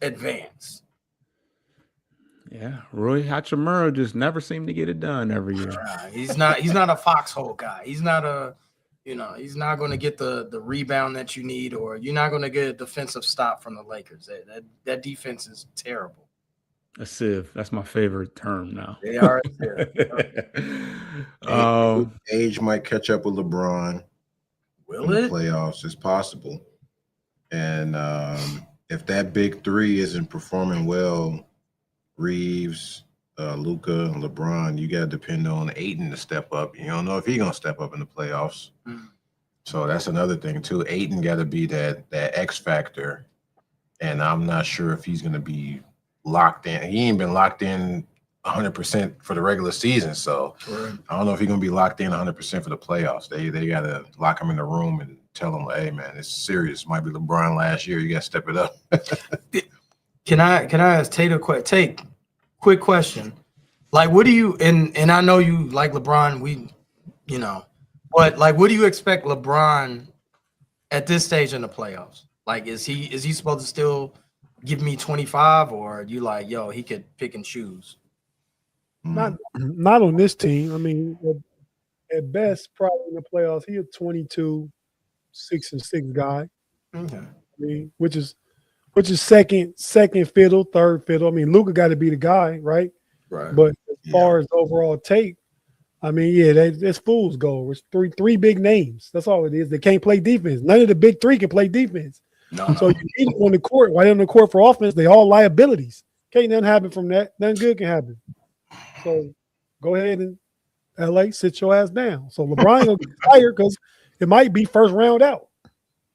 advance. Yeah, Rui Hachimura just never seemed to get it done every year. He's not a foxhole guy. He's not he's not going to get the rebound that you need, or you're not going to get a defensive stop from the Lakers. That defense is terrible. A sieve. That's my favorite term now. They are. Age might catch up with LeBron. Will it? Playoffs is possible, and if that big three isn't performing well. Reeves, Luka, and LeBron, you got to depend on Ayton to step up. You don't know if he's going to step up in the playoffs. So that's another thing, too. Ayton got to be that X factor, and I'm not sure if he's going to be locked in. He ain't been locked in 100% for the regular season, so I don't know if he's going to be locked in 100% for the playoffs. They got to lock him in the room and tell him, hey, man, it's serious. Might be LeBron last year. You got to step it up. Can I ask Tate a quick quick question? Like, what do you and I know you like LeBron, but like, what do you expect LeBron at this stage in the playoffs? Like, is he supposed to still give me 25, or you like, yo, he could pick and choose? Not on this team. I mean, at best, probably in the playoffs, he a 22, 6-6 guy. Okay. I mean, which is second fiddle, third fiddle. I mean, Luka got to be the guy, right? Right. But as far as overall take, I mean, it's fool's gold. It's three big names. That's all it is. They can't play defense. None of the big three can play defense. No. So you need them on the court. While they're on the court for offense, they all liabilities. Can't nothing happen from that. Nothing good can happen. So go ahead and LA, sit your ass down. So LeBron gonna get tired because it might be first round out.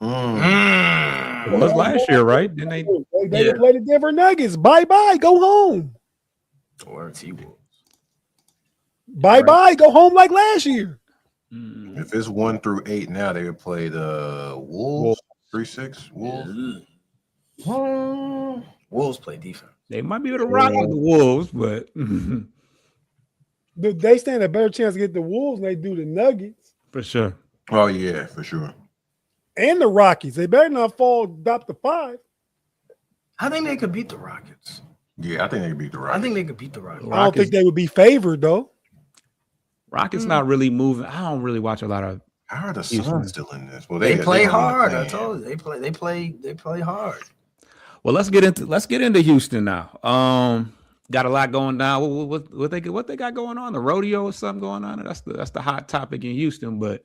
It was last year, right? Didn't they play the Denver Nuggets. Bye-bye. Go home. Or T-Wolves. Bye-bye. Go home like last year. If it's 1 through 8 now, they would play the Wolves. 3-6 Wolves. Wolves play defense. They might be able to rock with the Wolves, but they stand a better chance to get the Wolves than they do the Nuggets. For sure. Oh, yeah, for sure. And the Rockets. They better not drop to 5. I think they could beat the Rockets. Yeah, I think they could beat the Rockets. I think they could beat the Rockets. I don't think they would be favored, though. Rockets not really moving. I don't really watch a lot of. How are the Suns still in this? Well, they play hard. I told you they play hard. Well, let's get into Houston now. Got a lot going down. What they got going on? The rodeo or something going on? That's the hot topic in Houston. But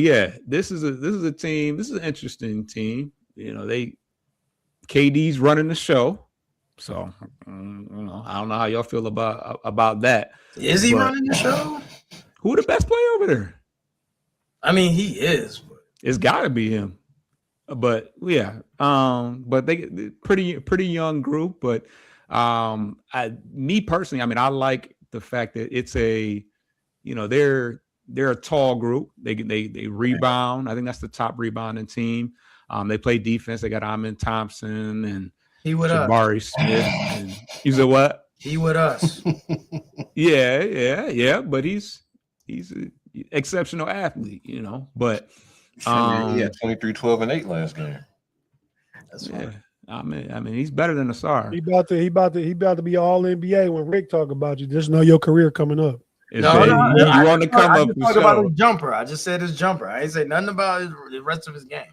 yeah, this is a team. This is an interesting team. KD's running the show. So I don't know how y'all feel about that. Is he running the show? Who the best player over there? I mean, he is. But It's got to be him. But yeah, but they pretty young group. But me personally, I mean, I like the fact that it's a, they're a tall group. They rebound. I think that's the top rebounding team. They play defense. They got Amin Thompson and he with us. Jabari Smith. And you said what? He with us. Yeah. But he's an exceptional athlete, But he had 23, 12, and 8 last game. That's fine. Yeah. I mean, he's better than Asar. He about to be all NBA when Rick talk about you. Just know your career coming up. You want to come up talk about his jumper. I just said his jumper. I ain't say nothing about the rest of his game.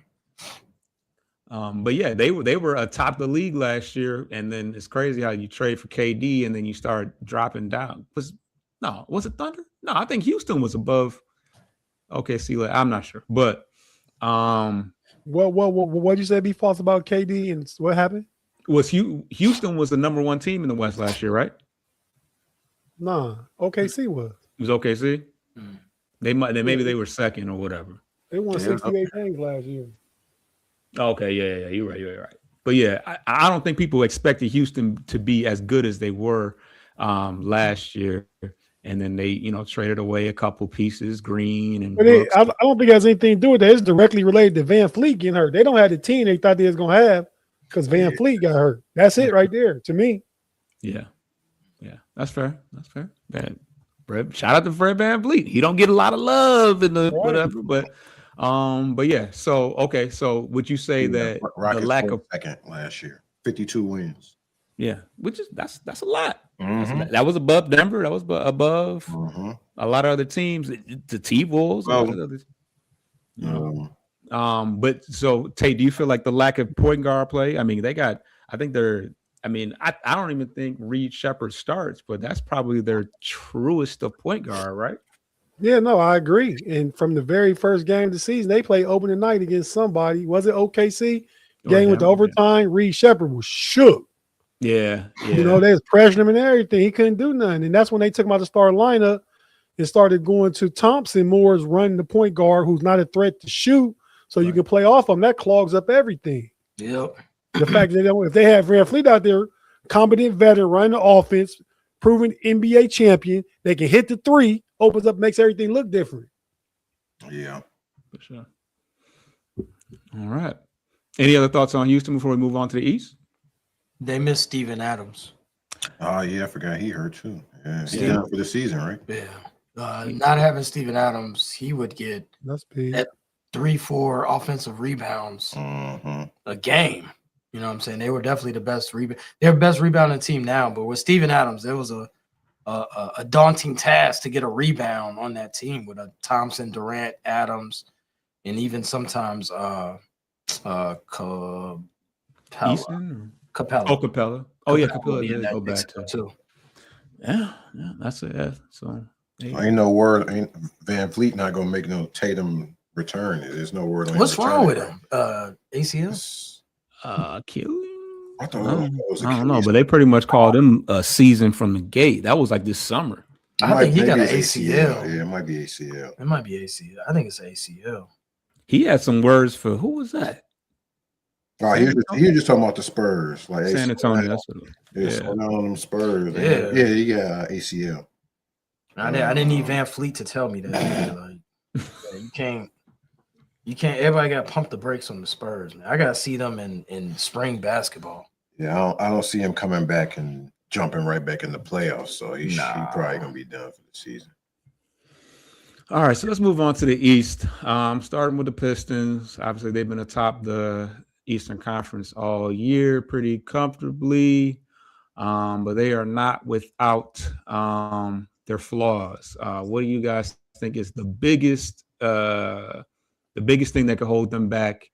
But yeah, they were atop the league last year, and then it's crazy how you trade for KD and then you start dropping down. Was it Thunder? No, I think Houston was above OKC. I'm not sure, but what you say be false about KD and what happened? Houston was the number 1 team in the West last year, right? Nah, OKC was. It was OKC. Maybe they were second or whatever. They won 68 games last year. Okay, yeah, you're right. But yeah, I don't think people expected Houston to be as good as they were last year. And then they, traded away a couple pieces, Green and. But I don't think it has anything to do with that. It's directly related to Van Fleet getting hurt. They don't have the team they thought they was gonna have because Van Fleet got hurt. That's it right there to me. Yeah, that's fair. Shout out to Fred VanVleet. He don't get a lot of love in the whatever, but yeah. So would you say that Rockets the lack of second last year, 52 wins? Yeah, which is that's a lot. Mm-hmm. That was above Denver. That was above Mm-hmm. a lot of other teams. The T-Wolves. But so Tate, do you feel like the lack of point guard play? I mean, I don't even think Reed Shepherd starts, but that's probably their truest of point guard, right? Yeah, no, I agree. And from the very first game of the season, they played opening night against somebody. Was it OKC? Game with the overtime. Reed Shepherd was shook. Yeah. They was pressuring him and everything. He couldn't do nothing. And that's when they took him out of the starting lineup and started going to Thompson more as running the point guard who's not a threat to shoot. So you can play off him. That clogs up everything. Yep. The fact that if they have Van Fleet out there, competent veteran, running the offense, proven NBA champion, they can hit the three, opens up, makes everything look different. Yeah. For sure. All right. Any other thoughts on Houston before we move on to the East? They missed Steven Adams. Oh, yeah, I forgot he hurt too. Yeah, he's out for the season, right? Yeah. Not having Steven Adams, he would get That's big. at 3-4 offensive rebounds a game. You know what I'm saying? They were definitely the best rebound. They're the best rebounding team now, but with Steven Adams, there was a daunting task to get a rebound on that team with a Thompson, Durant, Adams, and even sometimes Capella. Oh, Capella. Oh, yeah, Capella did go back too. Yeah, that's it. So ain't no word. Ain't Van Fleet not gonna make no Tatum return? There's no word. What's wrong with him? ACL? Achilles. I I don't know, but they pretty much called him a season from the gate. That was like this summer. I think he got an ACL. Yeah, it might be ACL. It might be ACL. I think it's ACL. He had some words for who was that? Oh, he was just talking about the Spurs, like San Antonio. That's what on them Spurs. Yeah, he got ACL. I didn't need Van Fleet to tell me that. Like, you can't. Everybody got to pump the brakes on the Spurs, man. I got to see them in spring basketball. Yeah, I don't see him coming back and jumping right back in the playoffs. So he's probably gonna be done for the season. All right, so let's move on to the East. Starting with the Pistons. Obviously, they've been atop the Eastern Conference all year pretty comfortably, but they are not without their flaws. What do you guys think is the biggest thing that could hold them back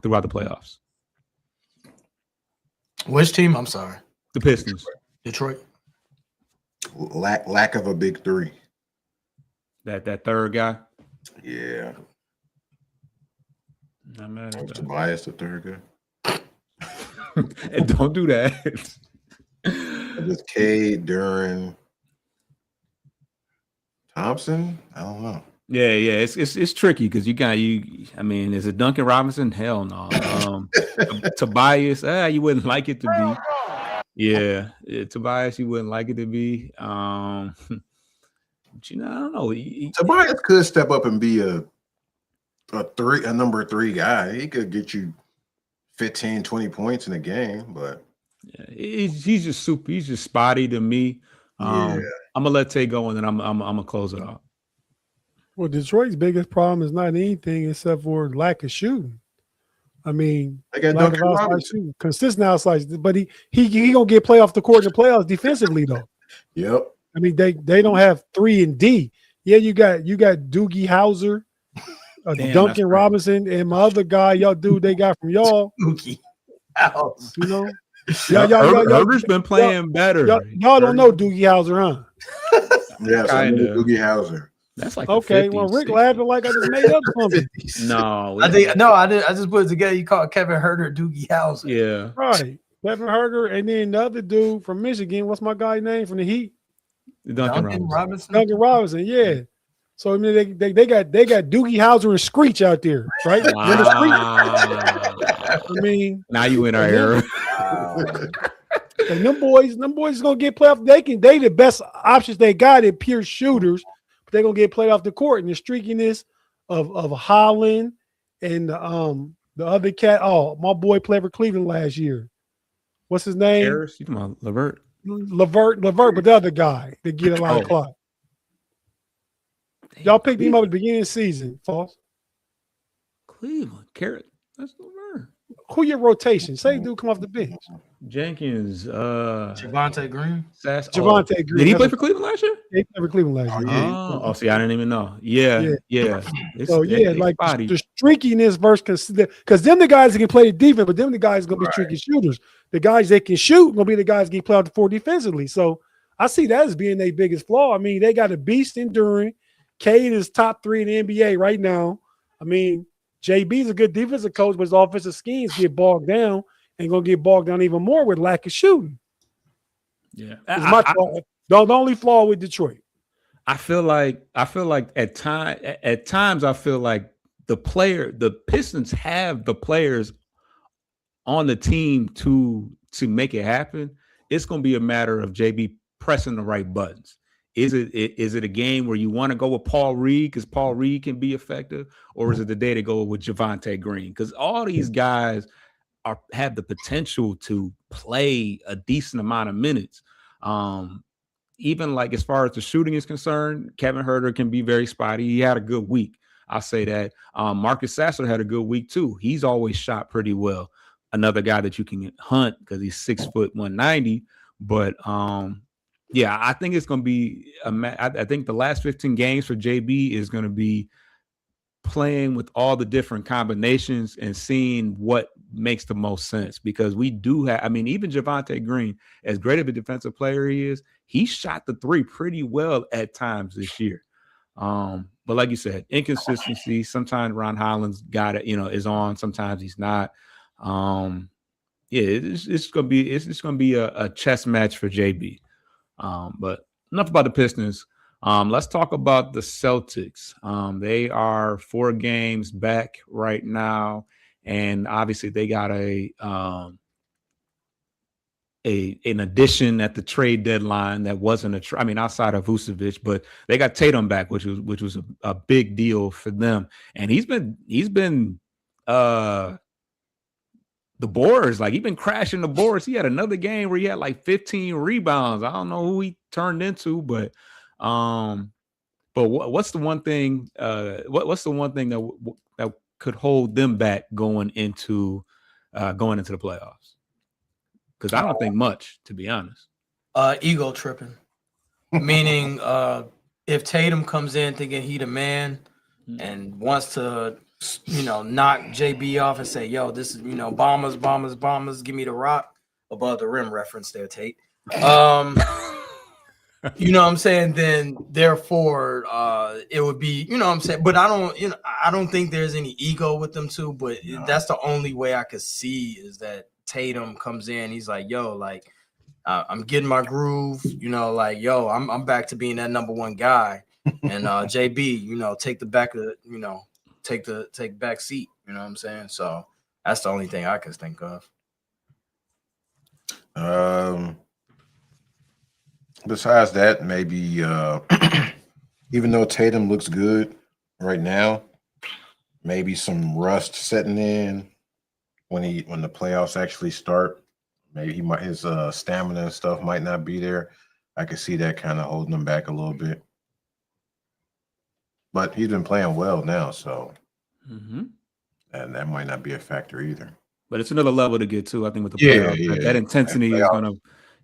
throughout the playoffs? Which team? I'm sorry. The Pistons. Detroit. Lack of a big three. That third guy. Yeah. Not mad at that. Tobias, the third guy. And don't do that. Just Cade, Duran, Thompson. I don't know. Yeah, it's tricky because I mean, is it Duncan Robinson? Hell no. Tobias, you wouldn't like it to be. Yeah, Tobias, you wouldn't like it to be. But I don't know. Tobias could step up and be a number 3 guy. He could get you 15, 20 points in a game, but yeah, he's just super. He's just spotty to me. I'm gonna let Tate go and then I'm gonna close it off. Well, Detroit's biggest problem is not anything except for lack of shooting. I mean, they got lack of outside shooting, consistent outside, but he gonna get play off the court in the playoffs defensively though. Yep. I mean, they don't have 3 and D. Yeah, you got Doogie Howser, Duncan Robinson, and my other guy, they got from y'all. Doogie Howser. You know, Herbert's been playing better. Y'all don't know Doogie Howser, huh? Yes, I know Doogie Howser. That's like okay. Well, Rick laughing like I just made up something. No, I just put it together. You called Kevin Huerter Doogie Howser. Yeah, right. Kevin Huerter, and then the other dude from Michigan. What's my guy's name from the Heat? Duncan Robinson. Duncan Robinson. Yeah. So I mean, they got Doogie Howser and Screech out there, right? Wow. I mean, now you in our era. And them boys gonna get playoff. They the best options they got at pure shooters. But they're gonna get played off the court. And the streakiness of Holland and the other cat. Oh, my boy played for Cleveland last year. What's his name? Harris. You talking about Levert? Levert, but the other guy that get a lot of clock. Y'all picked him up at the beginning of the season, false. Cleveland, Carrot. That's Levert. Who your rotation? Say dude come off the bench. Jenkins, Javonte Green. Javonte Green. Did he play for Cleveland last year? He played for Cleveland last year. Oh, see, I didn't even know. Yeah. So like the streakiness versus because them the guys that can play the defense, but them the guys gonna be streaky shooters. The guys that can shoot gonna be the guys that can play out the floor defensively. So I see that as being their biggest flaw. I mean, they got a beast enduring. Cade is top 3 in the NBA right now. I mean, JB's a good defensive coach, but his offensive schemes get bogged down and gonna get bogged down even more with lack of shooting. Yeah, the only flaw with Detroit. I feel like at times I feel like the Pistons have the players on the team to make it happen. It's gonna be a matter of JB pressing the right buttons. Is it a game where you want to go with Paul Reed because Paul Reed can be effective, or is it the day to go with Javonte Green? Because all these guys have the potential to play a decent amount of minutes. Even like as far as the shooting is concerned, Kevin Huerter can be very spotty. He had a good week. I'll say that. Marcus Sasser had a good week too. He's always shot pretty well. Another guy that you can hunt because he's 6 foot 190. But yeah, I think it's going to be I think the last 15 games for JB is going to be playing with all the different combinations and seeing what makes the most sense, because we do have, I mean, even Javonte Green, as great of a defensive player he is, he shot the 3 pretty well at times this year. But like you said, inconsistency. Sometimes Ron Holland's got it, is on. Sometimes he's not. Yeah, it's gonna be a chess match for JB. But enough about the Pistons. Let's talk about the Celtics. They are 4 games back right now, and obviously they got an addition at the trade deadline that wasn't outside of Vucevic, but they got Tatum back, which was a big deal for them, and he's been the boards, like he's been crashing the boards. He had another game where he had like 15 rebounds. I don't know who he turned into, but what's the one thing? What's the one thing that could hold them back going into the playoffs? Because I don't think much, to be honest. Ego tripping, meaning if Tatum comes in thinking he the man and wants to, knock JB off and say, yo, this is, bombers, give me the rock, above the rim reference there, Tate. You know what I'm saying? Then therefore it would be, you know what I'm saying? But I don't think there's any ego with them too, but that's the only way I could see is that Tatum comes in, he's like, yo, like I'm getting my groove, like, yo, I'm back to being that number 1 guy. and JB, take the back of take back seat. You know what I'm saying? So that's the only thing I can think of. Besides that, maybe even though Tatum looks good right now, maybe some rust setting in when the playoffs actually start. Maybe his stamina and stuff might not be there. I could see that kind of holding him back a little bit. But he's been playing well now, so and that might not be a factor either. But it's another level to get to, I think, with the playoffs. Yeah. That intensity is gonna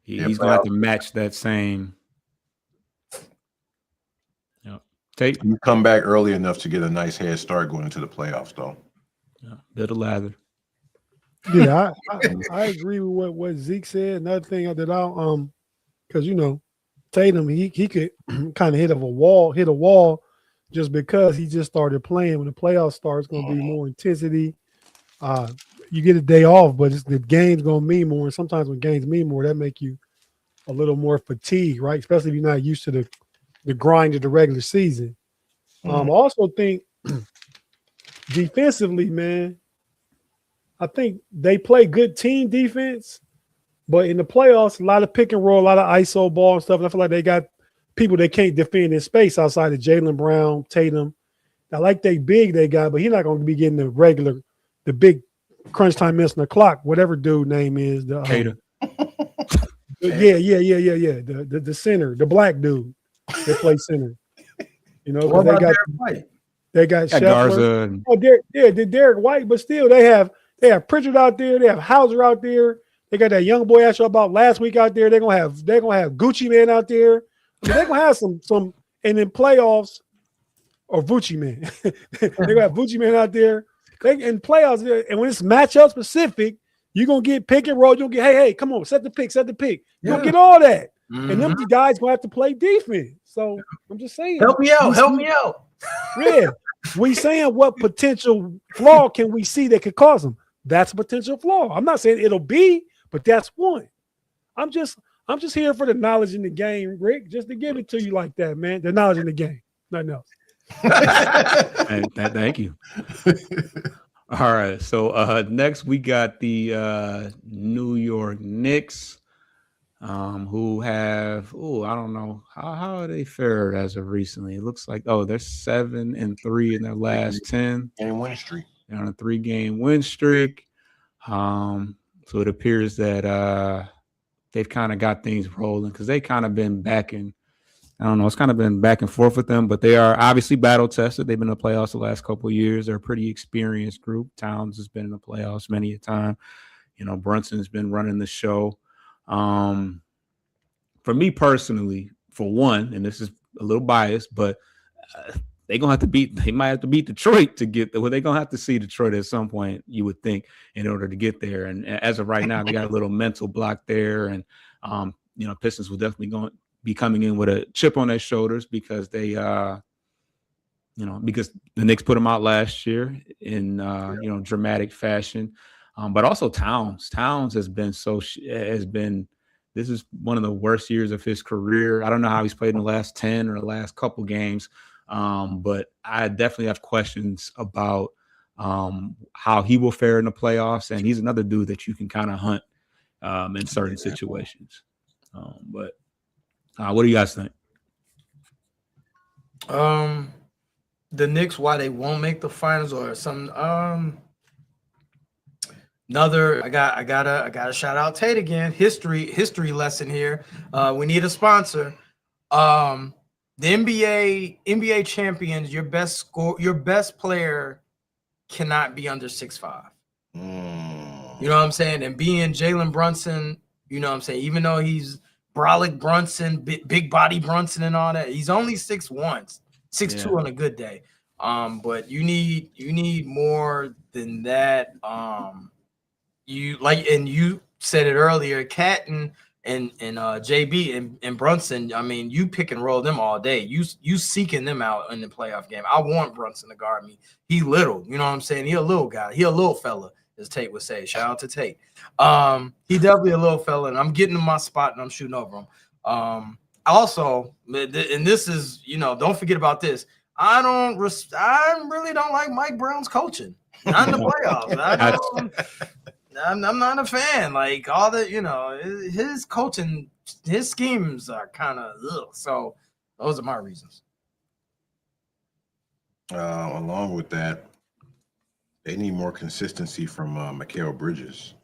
he's gonna have to match that same. Tate, you come back early enough to get a nice head start going into the playoffs, though. Yeah, build a lather. Yeah, I agree with what Zeke said. Another thing that I'll because Tatum he could kind of hit a wall just because he just started playing. When the playoffs start, it's going to be more intensity. You get a day off, but the game's going to mean more. And sometimes when games mean more, that make you a little more fatigued, right? Especially if you're not used to the grind of the regular season. I also think defensively, man, I think they play good team defense, but in the playoffs, a lot of pick and roll, a lot of ISO ball and stuff. And I feel like they got people they can't defend in space outside of Jaylen Brown, Tatum. I like they big they got, but he's not going to be getting the big crunch time minutes on the clock, whatever dude name is. Tate. Yeah. The center, the black dude that plays center. Because they got Garza. Derek White, but still they have Pritchard out there, they have Hauser out there, they got that young boy I showed about last week out there. They're gonna have Gucci Man out there. They're gonna have some and in playoffs or Gucci Man. They're gonna have Gucci Man out there. In playoffs, and when it's matchup specific, you're gonna get pick and roll. You'll get, hey, come on, set the pick. You'll get all that. And them guys gonna have to play defense. So I'm just saying. Help me out. Yeah. We saying what potential flaw can we see that could cause them? That's a potential flaw. I'm not saying it'll be, but that's one. I'm just here for the knowledge in the game, Rick, just to give it to you like that, man. The knowledge in the game. Nothing else. Thank you. All right. So next we got the New York Knicks. Who have I don't know how are they fared as of recently. It looks like they're 7-3 in their last 10 game win streak. They're on a 3-game win streak. So it appears that they've kind of got things rolling because they kind of been it's kind of been back and forth with them, but they are obviously battle tested. They've been in the playoffs the last couple of years. They're a pretty experienced group. Towns has been in the playoffs many a time. Brunson's been running the show. For me personally, for one, and this is a little biased, but they might have to beat Detroit to get there. Well, they're gonna have to see Detroit at some point, you would think, in order to get there. And as of right now, they got a little mental block there, and Pistons will definitely be coming in with a chip on their shoulders because they because the Knicks put them out last year in dramatic fashion. But also Towns has been this is one of the worst years of his career. I don't know how he's played in the last 10 or the last couple games. But I definitely have questions about how he will fare in the playoffs. And he's another dude that you can kind of hunt in certain situations. But what do you guys think? The Knicks, why they won't make the finals or some another I gotta shout out Tate again. History lesson here. We need a sponsor. The NBA champions, your best player cannot be under 6'5". You know what I'm saying? And being Jalen Brunson, you know what I'm saying, even though he's brolic Brunson, big body Brunson and all that, he's only 6'1", 6'2" on a good day. But you need more than that. You said it earlier, Cat and JB and Brunson. I mean, you pick and roll them all day. You seeking them out in the playoff game. I want Brunson to guard me. He little, you know what I'm saying? He a little guy. He a little fella, as Tate would say. Shout out to Tate. He definitely a little fella, and I'm getting in my spot and I'm shooting over him. also, and this is, don't forget about this. I really don't like Mike Brown's coaching. Not in the playoffs. I'm not a fan. Like all the, his coaching, his schemes are kind of so. Those are my reasons. Along with that, they need more consistency from Mikal Bridges.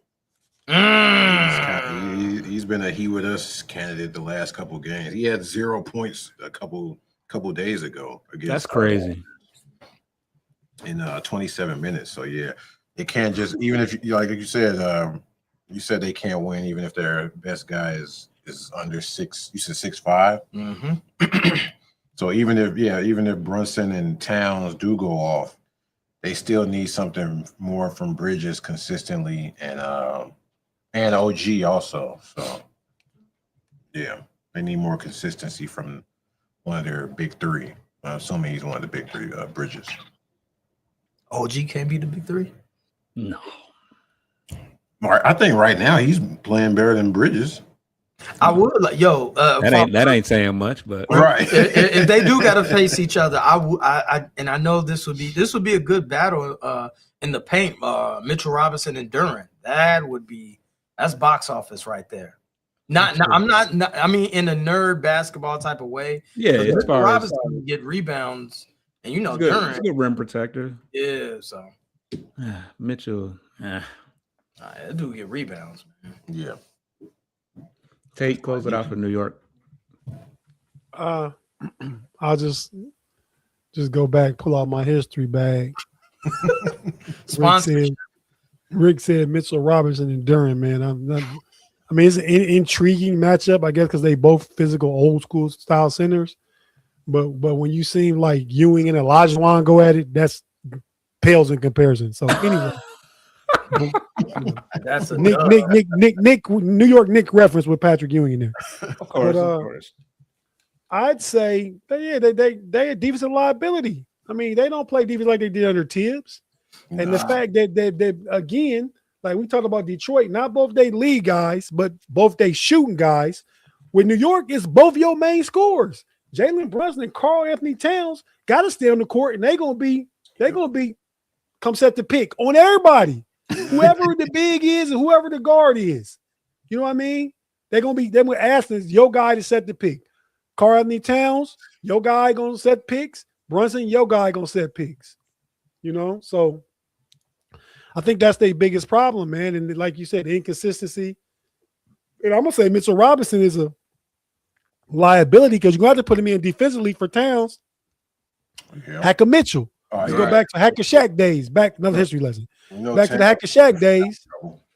He's been a he with us candidate the last couple games. He had 0 points a couple days ago against. That's crazy. In 27 minutes. So yeah, it can't just, even if like you said they can't win even if their best guy is under 6. You said 6'5". Mm-hmm. So even if Brunson and Towns do go off, they still need something more from Bridges consistently and OG also. So yeah, they need more consistency from one of their big three. I'm assuming he's one of the big three, Bridges. OG can't be the big three? No. I think right now he's playing better than Bridges. I would like, that ain't saying much, but right. if they do got to face each other, I know this would be a good battle in the paint. Mitchell Robinson and Duran. That's box office right there. I'm not. I mean, in a nerd basketball type of way. Yeah, as far as Robinson can get rebounds, and he's Duran, he's a good rim protector. Yeah, so Mitchell. That dude get rebounds, man. Yeah. Tate, close it out for New York. I'll just go back, pull out my history bag. Rick said Mitchell Robinson and Duran, man. It's an intriguing matchup, I guess, because they both physical, old school style centers. But when you seem like Ewing and Olajuwon go at it, that's pales in comparison. So anyway. That's a Nick New York Nick reference with Patrick Ewing in there. Of course. I'd say they a defensive liability. I mean, they don't play defense like they did under Tibbs. And the fact that again, like we talked about Detroit, not both they lead guys, but both they shooting guys. With New York, it's both your main scorers. Jalen Brunson and Karl Anthony Towns got to stay on the court, and they're gonna be come set the pick on everybody. Whoever the big is and whoever the guard is. You know what I mean? They're gonna ask your guy to set the pick. Karl Anthony Towns, your guy gonna set picks. Brunson, your guy gonna set picks. So I think that's their biggest problem, man. And like you said, inconsistency. And I'm gonna say Mitchell Robinson is a liability because you're gonna have to put him in defensively for Towns. Yeah. Hacker Mitchell. Let's go back to Hacker Shaq days. Another history lesson. Back to the Hacker Shaq days.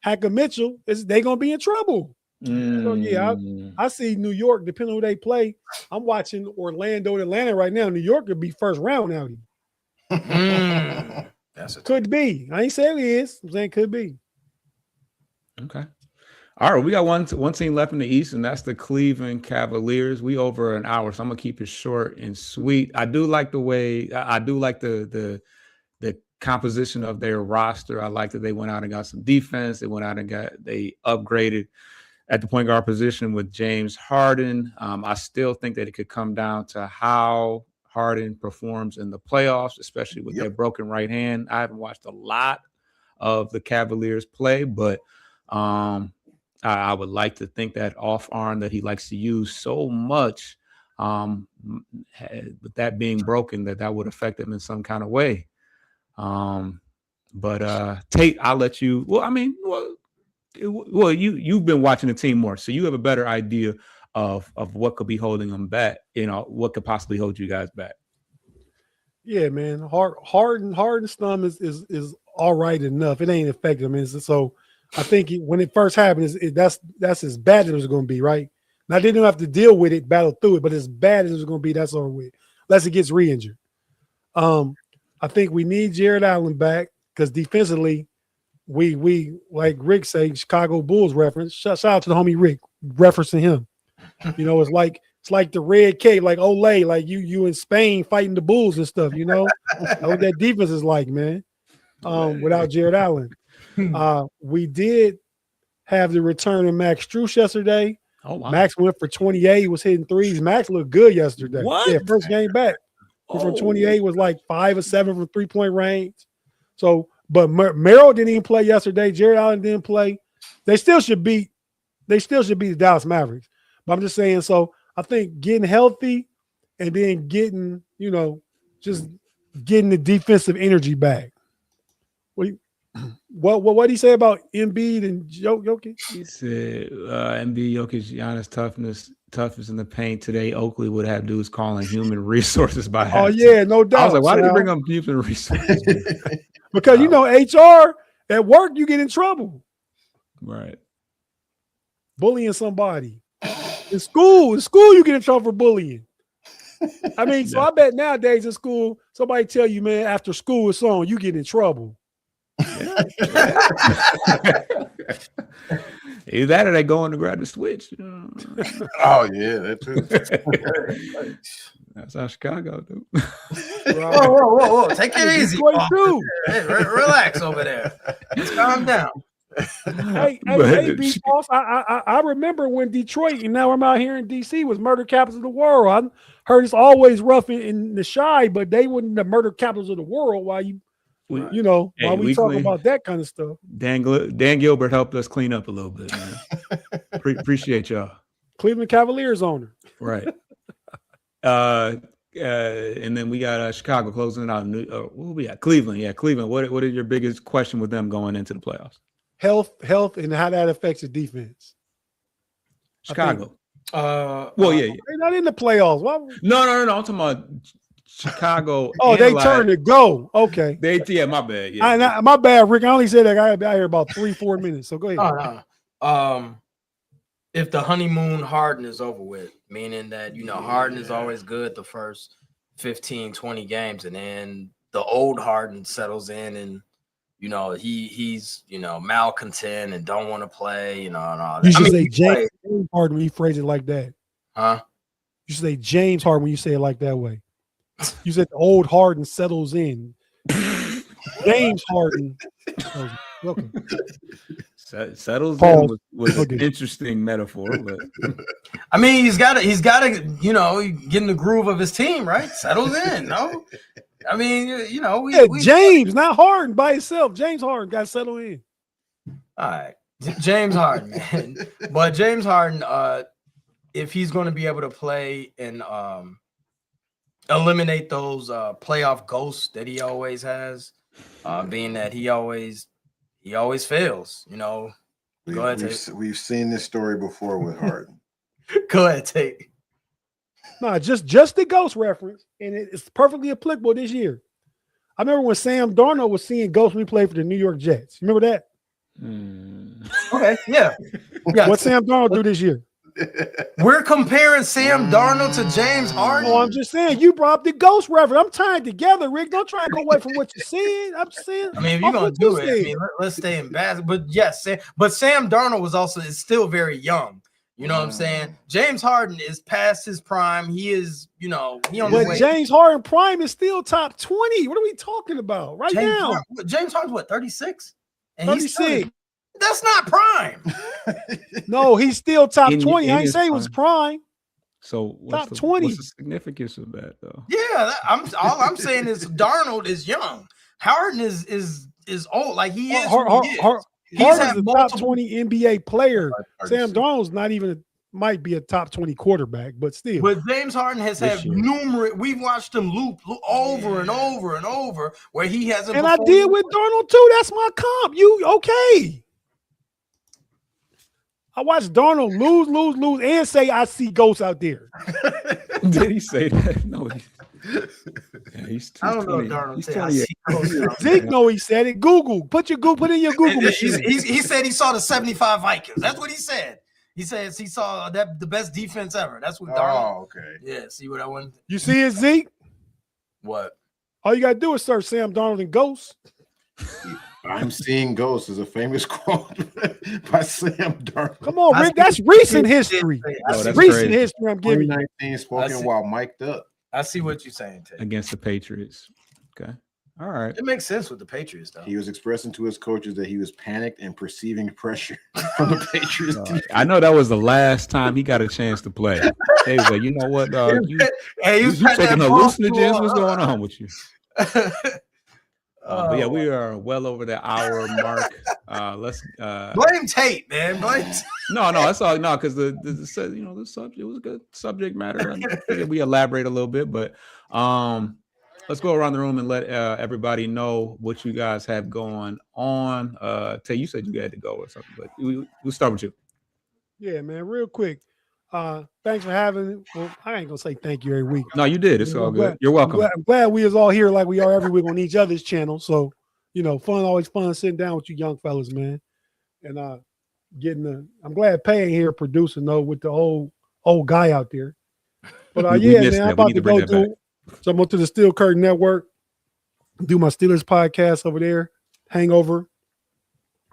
Hacker Mitchell they gonna be in trouble. So yeah, I see New York, depending on who they play. I'm watching Orlando and Atlanta right now. New York could be first round out here. Could be. I ain't saying it is. I'm saying could be. Okay. All right, we got one team left in the East, and that's the Cleveland Cavaliers. We over an hour, so I'm gonna keep it short and sweet. I do like the composition of their roster. I like that they went out and got some defense. They upgraded at the point guard position with James Harden. I still think that it could come down to how Harden performs in the playoffs, especially with their broken right hand. I haven't watched a lot of the Cavaliers play, but I would like to think that off arm that he likes to use so much, with that being broken, that would affect him in some kind of way. But Tate, I'll let you. You've been watching the team more, so you have a better idea of what could be holding them back. What could possibly hold you guys back. Yeah, man. Harden's thumb is all right enough. It ain't effective. So I think when it first happened, that's as bad as it was going to be, right? Now they didn't have to deal with it, battle through it, but as bad as it was going to be, that's over with. Unless it gets re-injured. I think we need Jared Allen back because defensively, we like Rick say, Chicago Bulls reference. Shout out to the homie Rick referencing him. It's like the red K, like Olay, like you in Spain fighting the Bulls and stuff. That's what that defense is like, man. Without Jared Allen, we did have the return of Max Strus yesterday. Oh wow. Max went for 28, was hitting threes. Max looked good yesterday. What? Yeah, first game back. From 28 was like 5 or 7 from 3-point range. So, but Merrill didn't even play yesterday. Jared Allen didn't play. They still should beat the Dallas Mavericks. But I'm just saying, so I think getting healthy and then getting, just getting the defensive energy back. What did he say about Embiid and Jokic? He said Embiid, Jokic, Giannis toughness in the paint today. Oakley would have dudes calling human resources by halftime. Oh yeah, no doubt. I was like, why did he bring up human resources? Because HR at work, you get in trouble. Right. Bullying somebody. In school, you get in trouble for bullying. I mean, so I bet nowadays in school, somebody tell you, man, after school is on, you get in trouble. Yeah. Either that or they go in to grab the switch. Oh yeah, that too. That's how Chicago do. Whoa. Take it easy. Hey, relax over there. Just calm down. Hey, B-Boss, I remember when Detroit, and now I'm out here in D.C., was murder capitals of the world. I heard it's always rough in the shy, but they wouldn't the murder capitals of the world while while we talk about that kind of stuff. Dan Gilbert helped us clean up a little bit, man. Appreciate y'all. Cleveland Cavaliers owner. Right. And then we got Chicago closing out. What we got? Cleveland. Yeah, Cleveland. What is your biggest question with them going into the playoffs? Health, and how that affects the defense. Chicago. They're not in the playoffs. Why? No. I'm talking about Chicago. Oh, they turned to go. Okay. My bad. Yeah. My bad, Rick. I only said that I got here about 3-4 minutes. So go ahead. If the honeymoon Harden is over with, meaning that Harden is always good the first 15, 20 games, and then the old Harden settles in and he's malcontent and don't want to play, and all that. You should say James Harden when you phrase it like that. Huh? You should say James Harden when you say it like that way. You said the old Harden settles in. James Harden. Welcome. Settles in was an interesting metaphor, but I mean he's got to get in the groove of his team, right? Settles in, no? I mean, James, not Harden by himself. James Harden got to settle in. All right. James Harden, man. But James Harden, if he's going to be able to play and eliminate those playoff ghosts that he always has, being that he always fails, Go ahead, Tate. We've seen this story before with Harden. Go ahead, Tate. No, just the ghost reference, and it's perfectly applicable this year. I remember when Sam Darnold was seeing ghosts when he played for the New York Jets. You remember that? Okay, yeah. What Sam Darnold do this year? We're comparing Sam Darnold to James Harden. Oh, I'm just saying you brought up the ghost reference. I'm tying together, Rick. Don't try and go away from what you said. I'm just saying. I mean, if you're gonna do it, let's stay in basketball. But yes, but Sam Darnold is still very young. You know what I'm saying? James Harden is past his prime. He is, But James Harden prime is still top 20. What are we talking about now? James Harden's what, 36? And 36. That's not prime. No, he's still top 20. I ain't say it was prime. So top 20. What's the significance of that, though? Yeah, all I'm saying is Darnold is young. Harden is old. Like he is. Harden's a top 20 NBA player. Sam Darnold's not even might be a top 20 quarterback, but still. But James Harden has had numerous. We've watched him loop over and over and over where he hasn't. And I did with Darnold too. That's my comp. You okay? I watched Darnold lose, and say I see ghosts out there. Did he say that? No. He's I don't know if Darnold said I see ghosts. Zeke know he said it. Put in your Google machine. He said he saw the 75 Vikings. That's what he said. He says he saw the best defense ever. That's what Darnold. Oh, okay. Yeah, see what I want? You see it, Zeke? What? All you got to do is search Sam Darnold and ghosts. I'm seeing ghosts is a famous quote by Sam Darnold. Come on, Rick. That's recent history. That's recent history I'm giving you. 2019 spoken while mic'd up. I see what you're saying, Tate. Against the Patriots. Okay. All right. It makes sense with the Patriots, though. He was expressing to his coaches that he was panicked and perceiving pressure from the Patriots. I know that was the last time he got a chance to play. They was like, you know what, dog? You taking hallucinogens? What's going on with you? But yeah, we are well over the hour mark. Let's blame Tate, man. Blame. No, that's all. No, because the subject, it was a good subject matter. We elaborate a little bit, but let's go around the room and let everybody know what you guys have going on. Tate, you said you had to go or something, but we'll start with you. Yeah, man, real quick. Thanks for having me. Well, I ain't gonna say thank you every week. No, you did. It's all good. You're welcome. I'm glad we is all here like we are every week on each other's channel. So, always fun sitting down with you young fellas, man. And I'm glad Pay here producing though with the old guy out there. But man, I'm about to go do. So I'm going to the Steel Curtain Network, do my Steelers podcast over there, Hangover.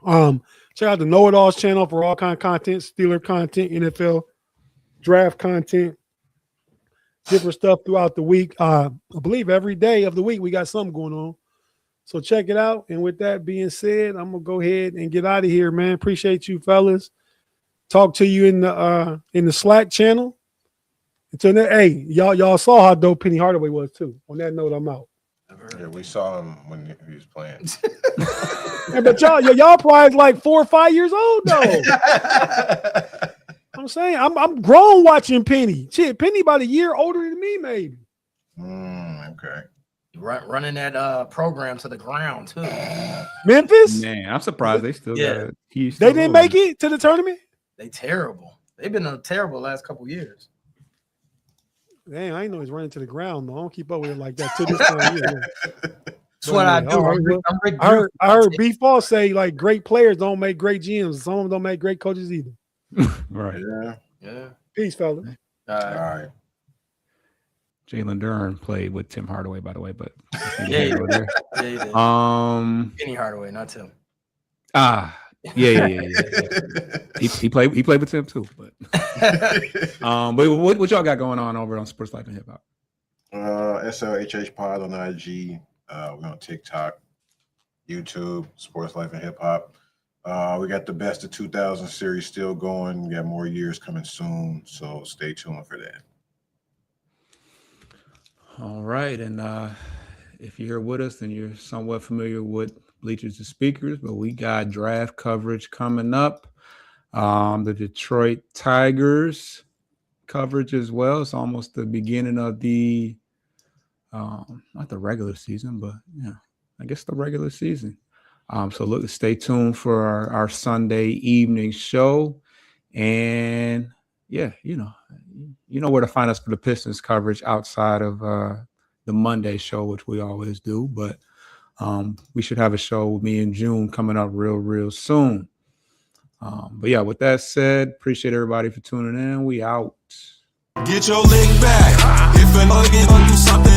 Check out the KnoItAllz channel for all kind of content, Steeler content, NFL draft content, different stuff throughout the week. I believe every day of the week we got something going on. So check it out. And with that being said, I'm gonna go ahead and get out of here, man. Appreciate you fellas. Talk to you in the Slack channel. Until then, hey, y'all saw how dope Penny Hardaway was too. On that note, I'm out. Yeah, we saw him when he was playing. Yeah, but y'all probably like 4 or 5 years old though. I'm saying I'm grown watching Penny. Shit, Penny about a year older than me, maybe. Okay. Running that program to the ground too. Memphis? Man, I'm surprised they still got it. They didn't make it to the tournament? They terrible. They've been terrible last couple years. Damn, I didn't know he's running to the ground though. I don't keep up with it like that to this time. That's what I do. I heard B Fall say like great players don't make great GMs. Some of them don't make great coaches either. Right. Yeah. Peace, fellas. All right. Jalen Duren played with Tim Hardaway, by the way, but yeah, he did. Penny Hardaway, not Tim. Yeah. He played with Tim too, but but what y'all got going on over on Sports Life and Hip Hop? SLHH Pod on IG. We're on TikTok, YouTube, Sports Life and Hip Hop. We got the Best of 2000 series still going. We got more years coming soon, so stay tuned for that. All right, and if you're here with us, then you're somewhat familiar with Bleachers to Speakers, but we got draft coverage coming up. The Detroit Tigers coverage as well. It's almost the beginning of the not the regular season, but I guess the regular season. So stay tuned for our Sunday evening show. And you know where to find us for the Pistons coverage outside of the Monday show, which we always do. But we should have a show with me in June coming up real soon. But yeah, with that said, appreciate everybody for tuning in. We out. Get your leg back. If a nigga do something